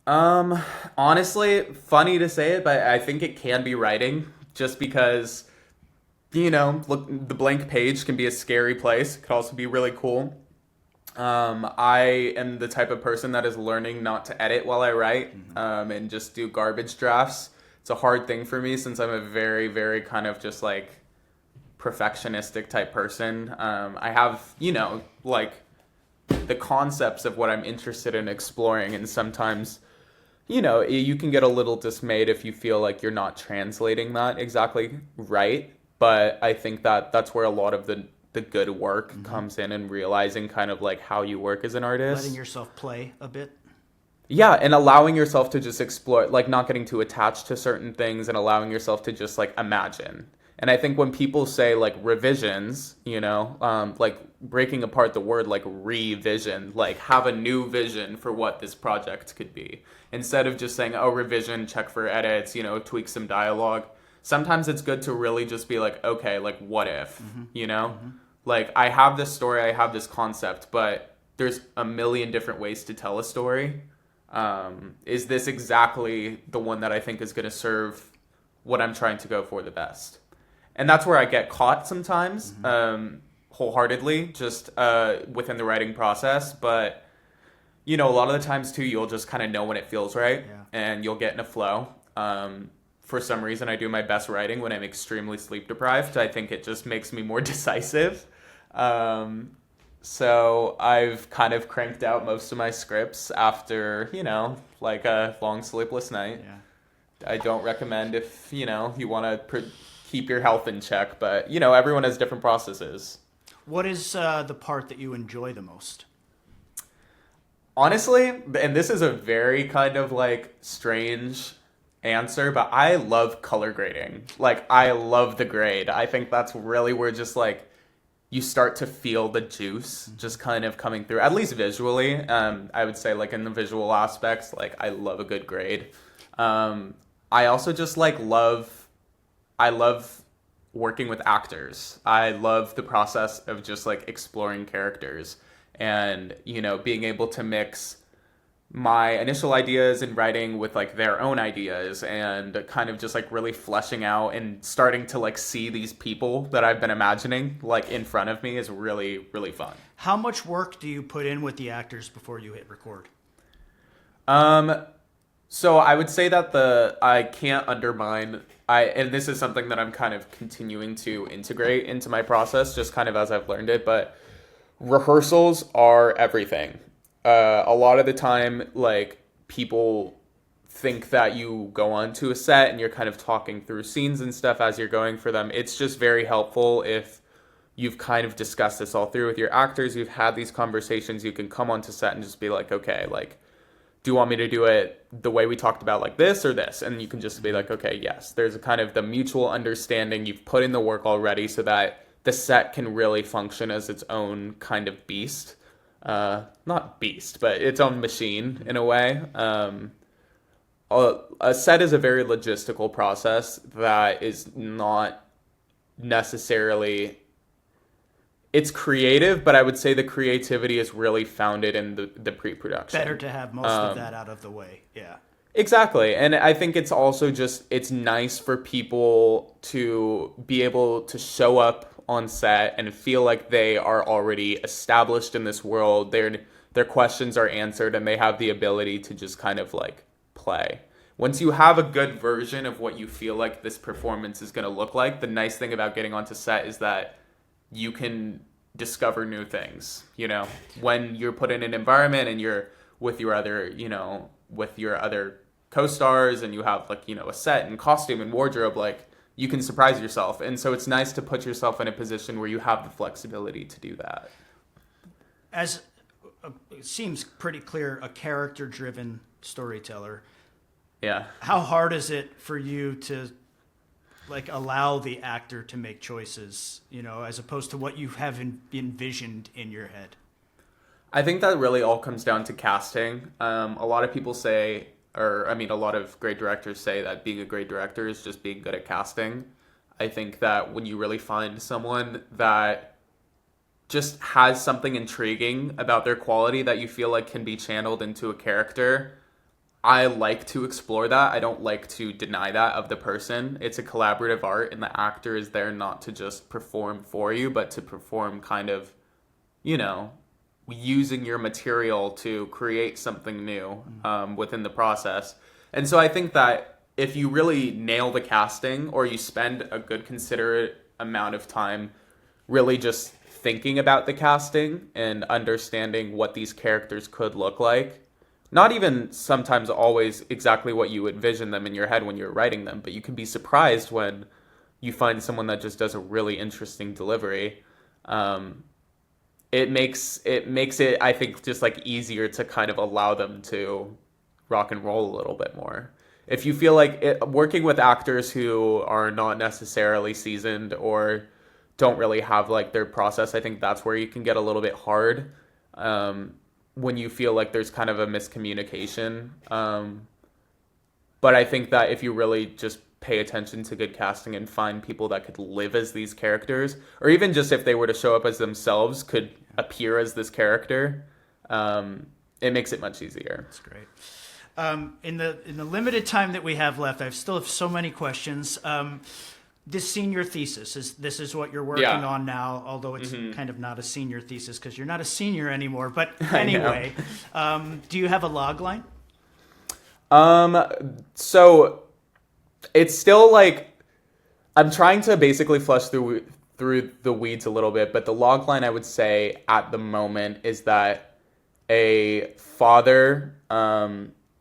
Honestly, funny to say it, but I think it can be writing, just because, look, the blank page can be a scary place. It could also be really cool. I am the type of person that is learning not to edit while I write, and just do garbage drafts. It's a hard thing for me since I'm a very, very kind of just like perfectionistic type person. I have, like the concepts of what I'm interested in exploring, and sometimes, you can get a little dismayed if you feel like you're not translating that exactly right. But I think that that's where a lot of the good work comes in, and realizing kind of like how you work as an artist. Letting yourself play a bit. Yeah, and allowing yourself to just explore, like not getting too attached to certain things, and allowing yourself to just like imagine. And I think when people say like revisions, like breaking apart the word like revision, like have a new vision for what this project could be. Instead of just saying, oh, revision, check for edits, tweak some dialogue. Sometimes it's good to really just be like, okay, like what if, Like I have this story, I have this concept, but there's a million different ways to tell a story. Is this exactly the one that I think is going to serve what I'm trying to go for the best? And that's where I get caught sometimes, wholeheartedly, just within the writing process. But, a lot of the times too, you'll just kind of know when it feels right, and you'll get in a flow. For some reason, I do my best writing when I'm extremely sleep deprived. I think it just makes me more decisive. So I've kind of cranked out most of my scripts after, like a long sleepless night. Yeah. I don't recommend if, you want to keep your health in check, but, everyone has different processes. What is the part that you enjoy the most? Honestly, and this is a very kind of like strange answer, but I love color grading. Like, I love the grade. I think that's really where just like you start to feel the juice just kind of coming through, at least visually. I would say like in the visual aspects, like I love a good grade. I also just like I love working with actors. I love the process of just like exploring characters and, being able to mix my initial ideas in writing with like their own ideas, and kind of just like really fleshing out and starting to like see these people that I've been imagining like in front of me is really, really fun. How much work do you put in with the actors before you hit record? So I would say that I can't undermine, and this is something that I'm kind of continuing to integrate into my process just kind of as I've learned it, but rehearsals are everything. A lot of the time, like, people think that you go onto a set and you're kind of talking through scenes and stuff as you're going for them. It's just very helpful if you've kind of discussed this all through with your actors, you've had these conversations, you can come onto set and just be like, okay, like, do you want me to do it the way we talked about, like this or this? And you can just be like, okay, yes. There's a kind of the mutual understanding. You've put in the work already so that the set can really function as its own kind of beast. Not beast, but its own machine in a way. A set is a very logistical process that is not necessarily... It's creative, but I would say the creativity is really founded in the pre-production. Better to have most of that out of the way. Yeah. Exactly. And I think it's also just, it's nice for people to be able to show up on set and feel like they are already established in this world. Their questions are answered and they have the ability to just kind of like play. Once you have a good version of what you feel like this performance is going to look like, the nice thing about getting onto set is that you can discover new things, when you're put in an environment and you're with your other, with your other co-stars and you have like, a set and costume and wardrobe, like you can surprise yourself. And so it's nice to put yourself in a position where you have the flexibility to do that. As it seems pretty clear, a character-driven storyteller. Yeah. How hard is it for you to like allow the actor to make choices, as opposed to what you have envisioned in your head? I think that really all comes down to casting. A lot of people say, a lot of great directors say that being a great director is just being good at casting. I think that when you really find someone that just has something intriguing about their quality that you feel like can be channeled into a character, I like to explore that. I don't like to deny that of the person. It's a collaborative art, and the actor is there not to just perform for you, but to perform kind of, you know, using your material to create something new within the process. And so I think that if you really nail the casting, or you spend a good considerate amount of time really just thinking about the casting and understanding what these characters could look like, not even sometimes always exactly what you envision them in your head when you're writing them, but you can be surprised when you find someone that just does a really interesting delivery. It makes it, I think, just like easier to kind of allow them to rock and roll a little bit more. If you feel like working with actors who are not necessarily seasoned or don't really have like their process, I think that's where you can get a little bit hard. When you feel like there's kind of a miscommunication. But I think that if you really just pay attention to good casting and find people that could live as these characters, or even just if they were to show up as themselves, could appear as this character, it makes it much easier. That's great. In the limited time that we have left, I still have so many questions. This senior thesis, this is what you're working on now, although it's kind of not a senior thesis because you're not a senior anymore. But anyway, do you have a log line? So it's still like, I'm trying to basically flush through the weeds a little bit, but the log line I would say at the moment is that a father,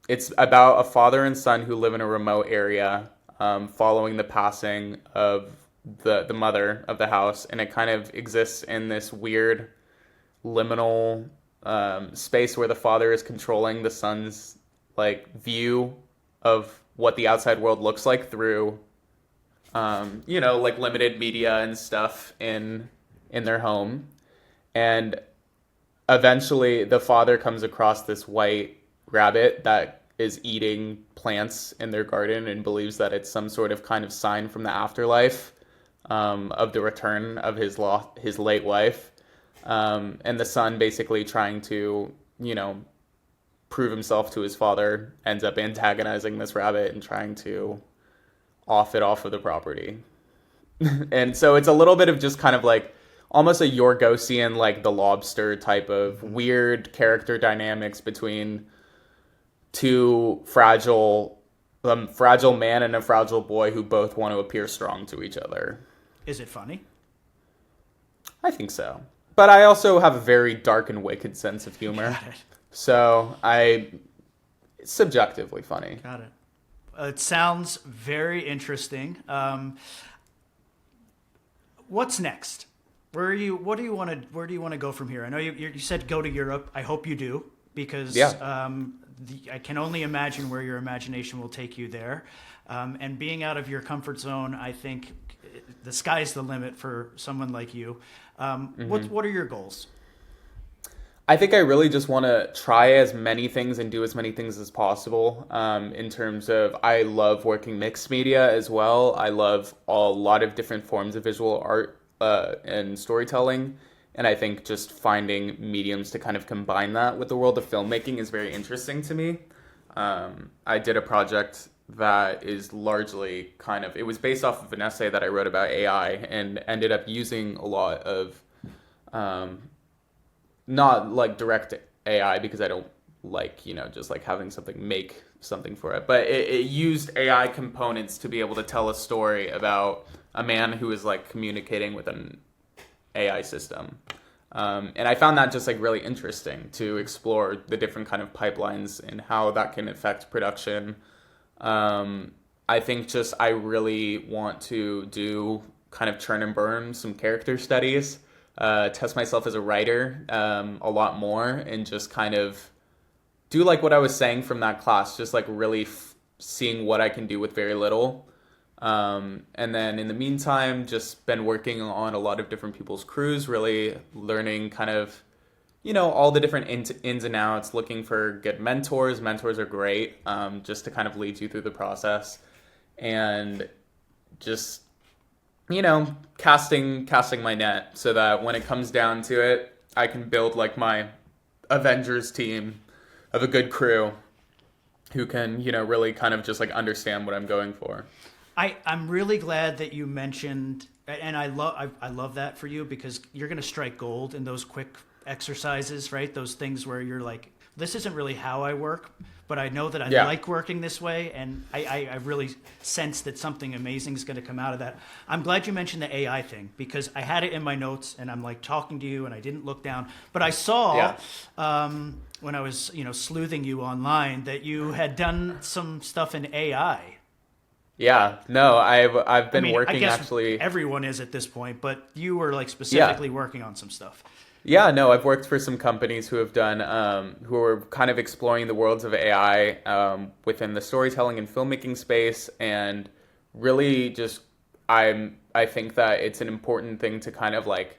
it's about a father and son who live in a remote area, following the passing of the mother of the house, and it kind of exists in this weird liminal space where the father is controlling the son's like view of what the outside world looks like through like limited media and stuff in their home. And eventually the father comes across this white rabbit that is eating plants in their garden and believes that it's some sort of kind of sign from the afterlife, of the return of his late wife. And the son, basically trying to, prove himself to his father, ends up antagonizing this rabbit and trying to off it off of the property. And so it's a little bit of just kind of like almost a Yorgosian, like The Lobster type of weird character dynamics between two fragile man and a fragile boy who both want to appear strong to each other. Is it funny? I think so. But I also have a very dark and wicked sense of humor. Got it. So it's subjectively funny. Got it. It sounds very interesting. What's next? Where do you want to go from here? I know you said go to Europe. I hope you do, because I can only imagine where your imagination will take you there. And being out of your comfort zone, I think the sky's the limit for someone like you. What are your goals? I think I really just want to try as many things and do as many things as possible. In terms of, I love working mixed media as well. I love a lot of different forms of visual art and storytelling. And I think just finding mediums to kind of combine that with the world of filmmaking is very interesting to me. I did a project that is largely it was based off of an essay that I wrote about AI, and ended up using a lot of, not like direct AI, because I don't like, just like having something make something for it. But it used AI components to be able to tell a story about a man who is like communicating with an AI system. And I found that just like really interesting to explore the different kind of pipelines and how that can affect production. I think I really want to do kind of churn and burn some character studies, test myself as a writer a lot more, and just kind of do like what I was saying from that class, just like really seeing what I can do with very little. And then in the meantime, just been working on a lot of different people's crews, really learning kind of, all the different ins and outs, looking for good mentors. Mentors are great, just to kind of lead you through the process, and just, casting my net so that when it comes down to it, I can build like my Avengers team of a good crew who can, really kind of just like understand what I'm going for. I'm really glad that you mentioned, and I love that for you, because you're going to strike gold in those quick exercises, right? Those things where you're like, this isn't really how I work, but I know that I like working this way, and I really sense that something amazing is going to come out of that. I'm glad you mentioned the AI thing, because I had it in my notes, and I'm like talking to you, and I didn't look down, but I saw when I was sleuthing you online that you had done some stuff in AI. Yeah, no, I've been working, I guess actually. Everyone is at this point, but you were like specifically working on some stuff. Yeah, no, I've worked for some companies who have done, who are kind of exploring the worlds of AI within the storytelling and filmmaking space, and really just, I think that it's an important thing to kind of like,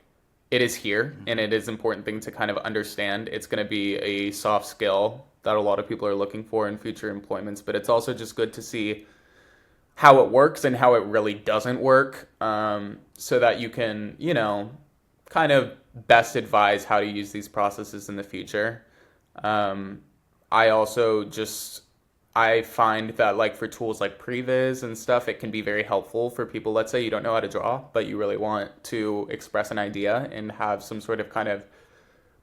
it is here, and it is an important thing to kind of understand. It's going to be a soft skill that a lot of people are looking for in future employments, but it's also just good to see how it works and how it really doesn't work, so that you can, kind of best advise how to use these processes in the future. I also I find that like for tools like Previs and stuff, it can be very helpful for people. Let's say you don't know how to draw, but you really want to express an idea and have some sort of kind of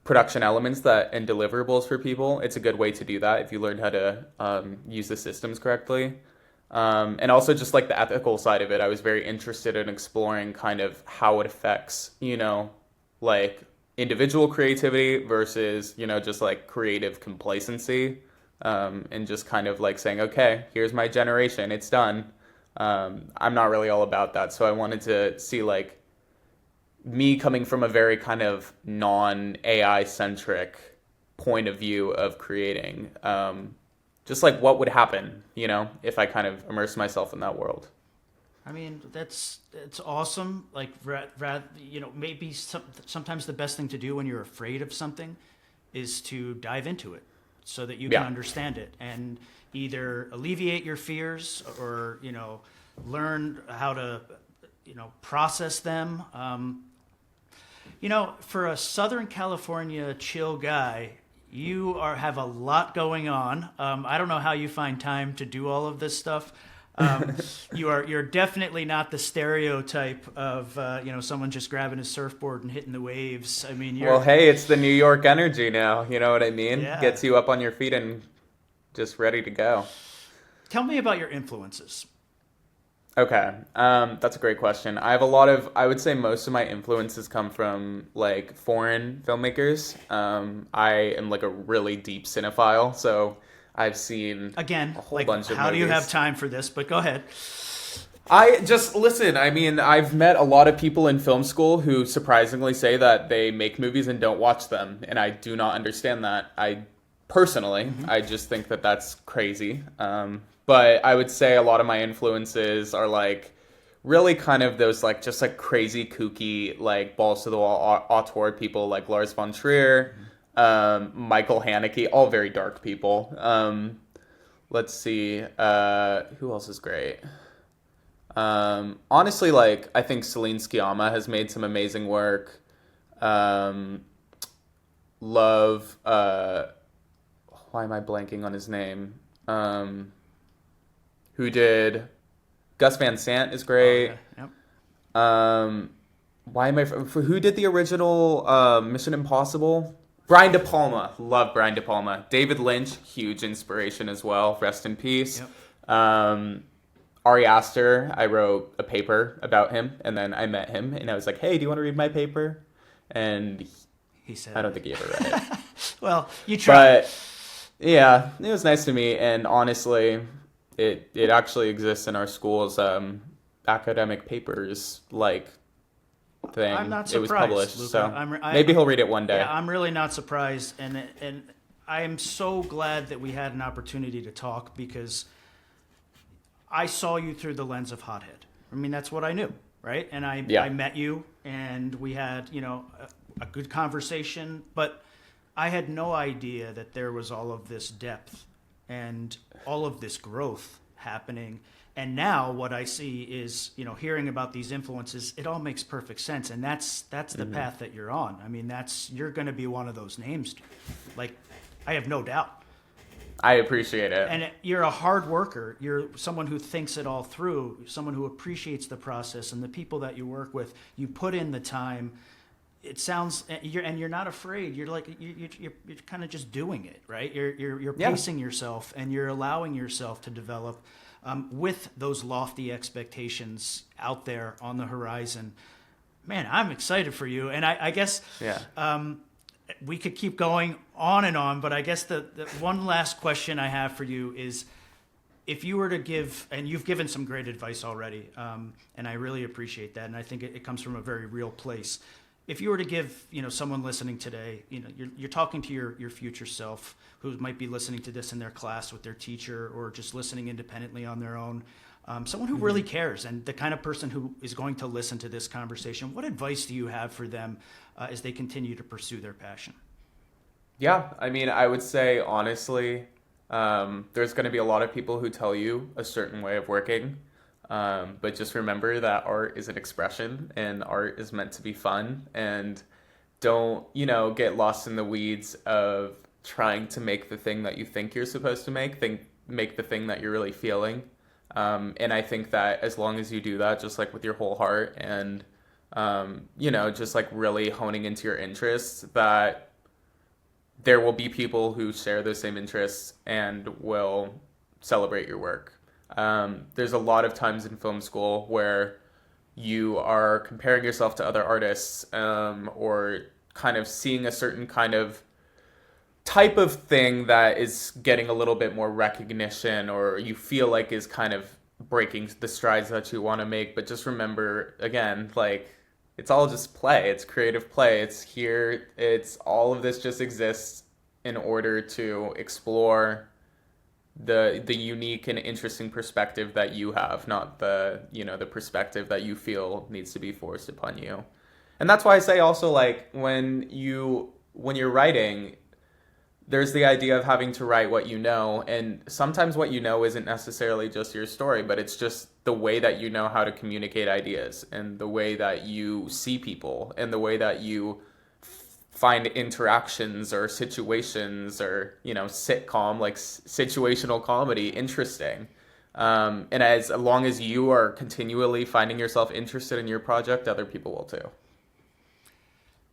production elements and deliverables for people. It's a good way to do that if you learn how to use the systems correctly. And also just like the ethical side of it, I was very interested in exploring kind of how it affects, like individual creativity versus, just like creative complacency, and just kind of like saying, okay, here's my generation, it's done. I'm not really all about that. So I wanted to see like me coming from a very kind of non-AI centric point of view of creating, just like what would happen, if I kind of immerse myself in that world. I mean, it's awesome. Like, maybe sometimes the best thing to do when you're afraid of something is to dive into it so that you can understand it and either alleviate your fears or, learn how to, process them. For a Southern California chill guy, you have a lot going on. I don't know how you find time to do all of this stuff. You're definitely not the stereotype of someone just grabbing a surfboard and hitting the waves. I mean, well, hey, it's the New York energy now. You know what I mean? Yeah. Gets you up on your feet and just ready to go. Tell me about your influences. Okay, that's a great question. I have I would say most of my influences come from like foreign filmmakers. I am like a really deep cinephile, so I've seen a whole bunch of how movies. do you have time for this? But go ahead. I just listen. I mean, I've met a lot of people in film school who surprisingly say that they make movies and don't watch them, and I do not understand that. I just think that that's crazy. But I would say a lot of my influences are like really kind of those like just like crazy kooky like balls to the wall auteur people like Lars von Trier, Michael Haneke, all very dark people. Let's see, who else is great? Honestly, like I think Celine Sciamma has made some amazing work. Love. Why am I blanking on his name? Who did Gus Van Sant is great. Okay. Yep. Why am I who did the original Mission Impossible? Brian De Palma. Love Brian De Palma. David Lynch, huge inspiration as well. Rest in peace. Yep. Ari Aster, I wrote a paper about him, and then I met him, and I was like, hey, do you want to read my paper? And he said, I don't think he ever read it. Well, you tried. But yeah, it was nice to meet, and honestly, it actually exists in our school's academic papers like thing. I'm not surprised, it was published, Luca. so maybe he'll read it one day. Yeah, I'm really not surprised, and I am so glad that we had an opportunity to talk because I saw you through the lens of Hothead. I mean, that's what I knew, right? And I met you, and we had a good conversation, but I had no idea that there was all of this depth and all of this growth happening. And now what I see is, hearing about these influences, it all makes perfect sense. And that's the path that you're on. I mean, you're going to be one of those names. Like, I have no doubt. I appreciate it. And you're a hard worker. You're someone who thinks it all through, someone who appreciates the process, and the people that you work with, you put in the time. It sounds, you're not afraid. You're like, you're kind of just doing it, right? You're pacing yourself, and you're allowing yourself to develop with those lofty expectations out there on the horizon. Man, I'm excited for you. And I guess we could keep going on and on, but I guess the one last question I have for you is, if you were to give, and you've given some great advice already, and I really appreciate that, and I think it comes from a very real place. If you were to give, someone listening today, you're talking to your future self who might be listening to this in their class with their teacher, or just listening independently on their own, someone who really cares, and the kind of person who is going to listen to this conversation, what advice do you have for them as they continue to pursue their passion? Yeah, I mean, I would say, honestly, there's going to be a lot of people who tell you a certain way of working. But just remember that art is an expression, and art is meant to be fun, and don't, get lost in the weeds of trying to make the thing that you think you're supposed to make the thing that you're really feeling. And I think that as long as you do that, just like with your whole heart, and, just like really honing into your interests, that there will be people who share those same interests and will celebrate your work. There's a lot of times in film school where you are comparing yourself to other artists, or kind of seeing a certain kind of type of thing that is getting a little bit more recognition, or you feel like is kind of breaking the strides that you want to make. But just remember, again, like, it's all just play. It's creative play. It's here. It's all of this just exists in order to explore the unique and interesting perspective that you have, not the perspective that you feel needs to be forced upon you. And that's why I say also, like, when you're writing, there's the idea of having to write what you know, and sometimes what you know isn't necessarily just your story, but it's just the way that you know how to communicate ideas, and the way that you see people, and the way that you find interactions or situations, or sitcom, like situational comedy, interesting. And as long as you are continually finding yourself interested in your project, other people will too.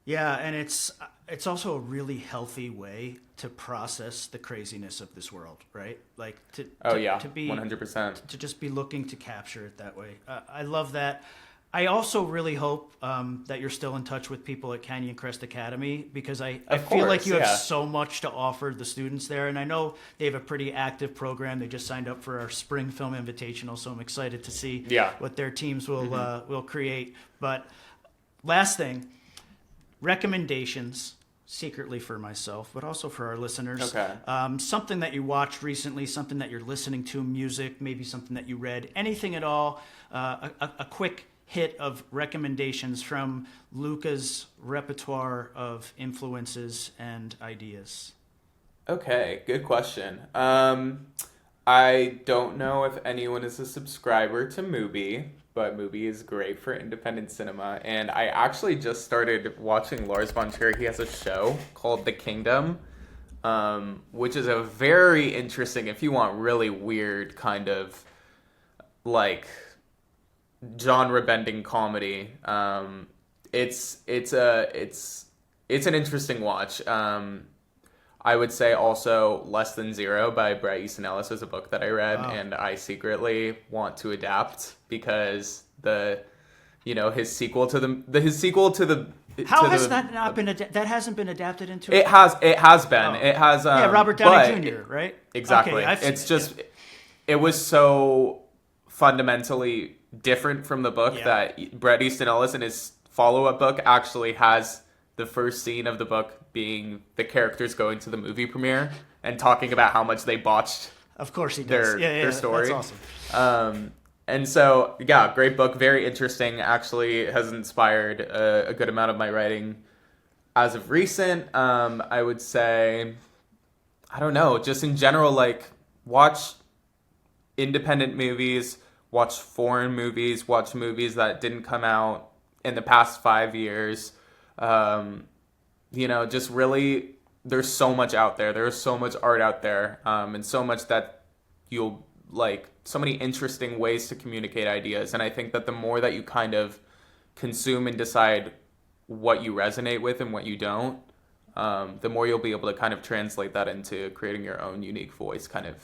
Yeah, and it's also a really healthy way to process the craziness of this world, right? Like to be 100%. To just be looking to capture it that way. I love that. I also really hope that you're still in touch with people at Canyon Crest Academy, because I feel like you have so much to offer the students there. And I know they have a pretty active program. They just signed up for our Spring Film Invitational, so I'm excited to see what their teams will create. But last thing, recommendations, secretly for myself, but also for our listeners. Okay. Something that you watched recently, something that you're listening to, music, maybe something that you read, anything at all, a quick hit of recommendations from Luca's repertoire of influences and ideas. Okay, good question. I don't know if anyone is a subscriber to Mubi, but Mubi is great for independent cinema. And I actually just started watching Lars von Trier. He has a show called The Kingdom, which is a very interesting, if you want really weird kind of like genre-bending comedy. It's an interesting watch. I would say also Less Than Zero by Bret Easton Ellis is a book that I read, and I secretly want to adapt, because his sequel to the How has that not been that hasn't been adapted into it has been. It has Robert Downey Jr., right? Exactly. Okay, it's just it was so fundamentally different from the book that Bret Easton Ellis in his follow-up book actually has the first scene of the book being the characters going to the movie premiere and talking about how much they botched. Of course he does. Their story. That's awesome. And so, great book, very interesting. Actually has inspired a good amount of my writing as of recent, I would say, I don't know, just in general, like, watch independent movies, watch foreign movies, watch movies that didn't come out in the past 5 years. Just really, there's so much out there. There's so much art out there, and so much that you'll like, so many interesting ways to communicate ideas. And I think that the more that you kind of consume and decide what you resonate with and what you don't, the more you'll be able to kind of translate that into creating your own unique voice kind of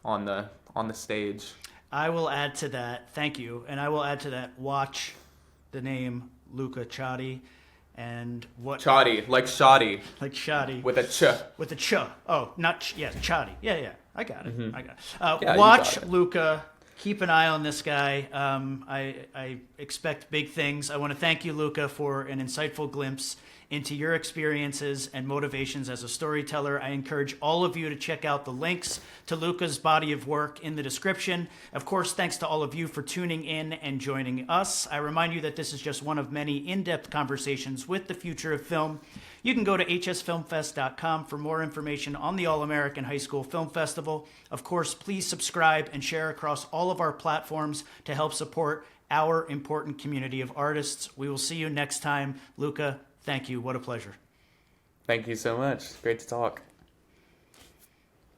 on the stage. I will add to that. Thank you. And I will add to that, watch the name Luca Csathy. And what Csathy, like shoddy. Like shoddy. With a ch. With a ch. Oh, not Csathy. Yeah. I got it. Mm-hmm. I got it. Yeah, watch got it. Luca. Keep an eye on this guy. I expect big things. I want to thank you, Luca, for an insightful glimpse into your experiences and motivations as a storyteller. I encourage all of you to check out the links to Luca's body of work in the description. Of course, thanks to all of you for tuning in and joining us. I remind you that this is just one of many in-depth conversations with the future of film. You can go to hsfilmfest.com for more information on the All-American High School Film Festival. Of course, please subscribe and share across all of our platforms to help support our important community of artists. We will see you next time. Luca, thank you. What a pleasure. Thank you so much. Great to talk.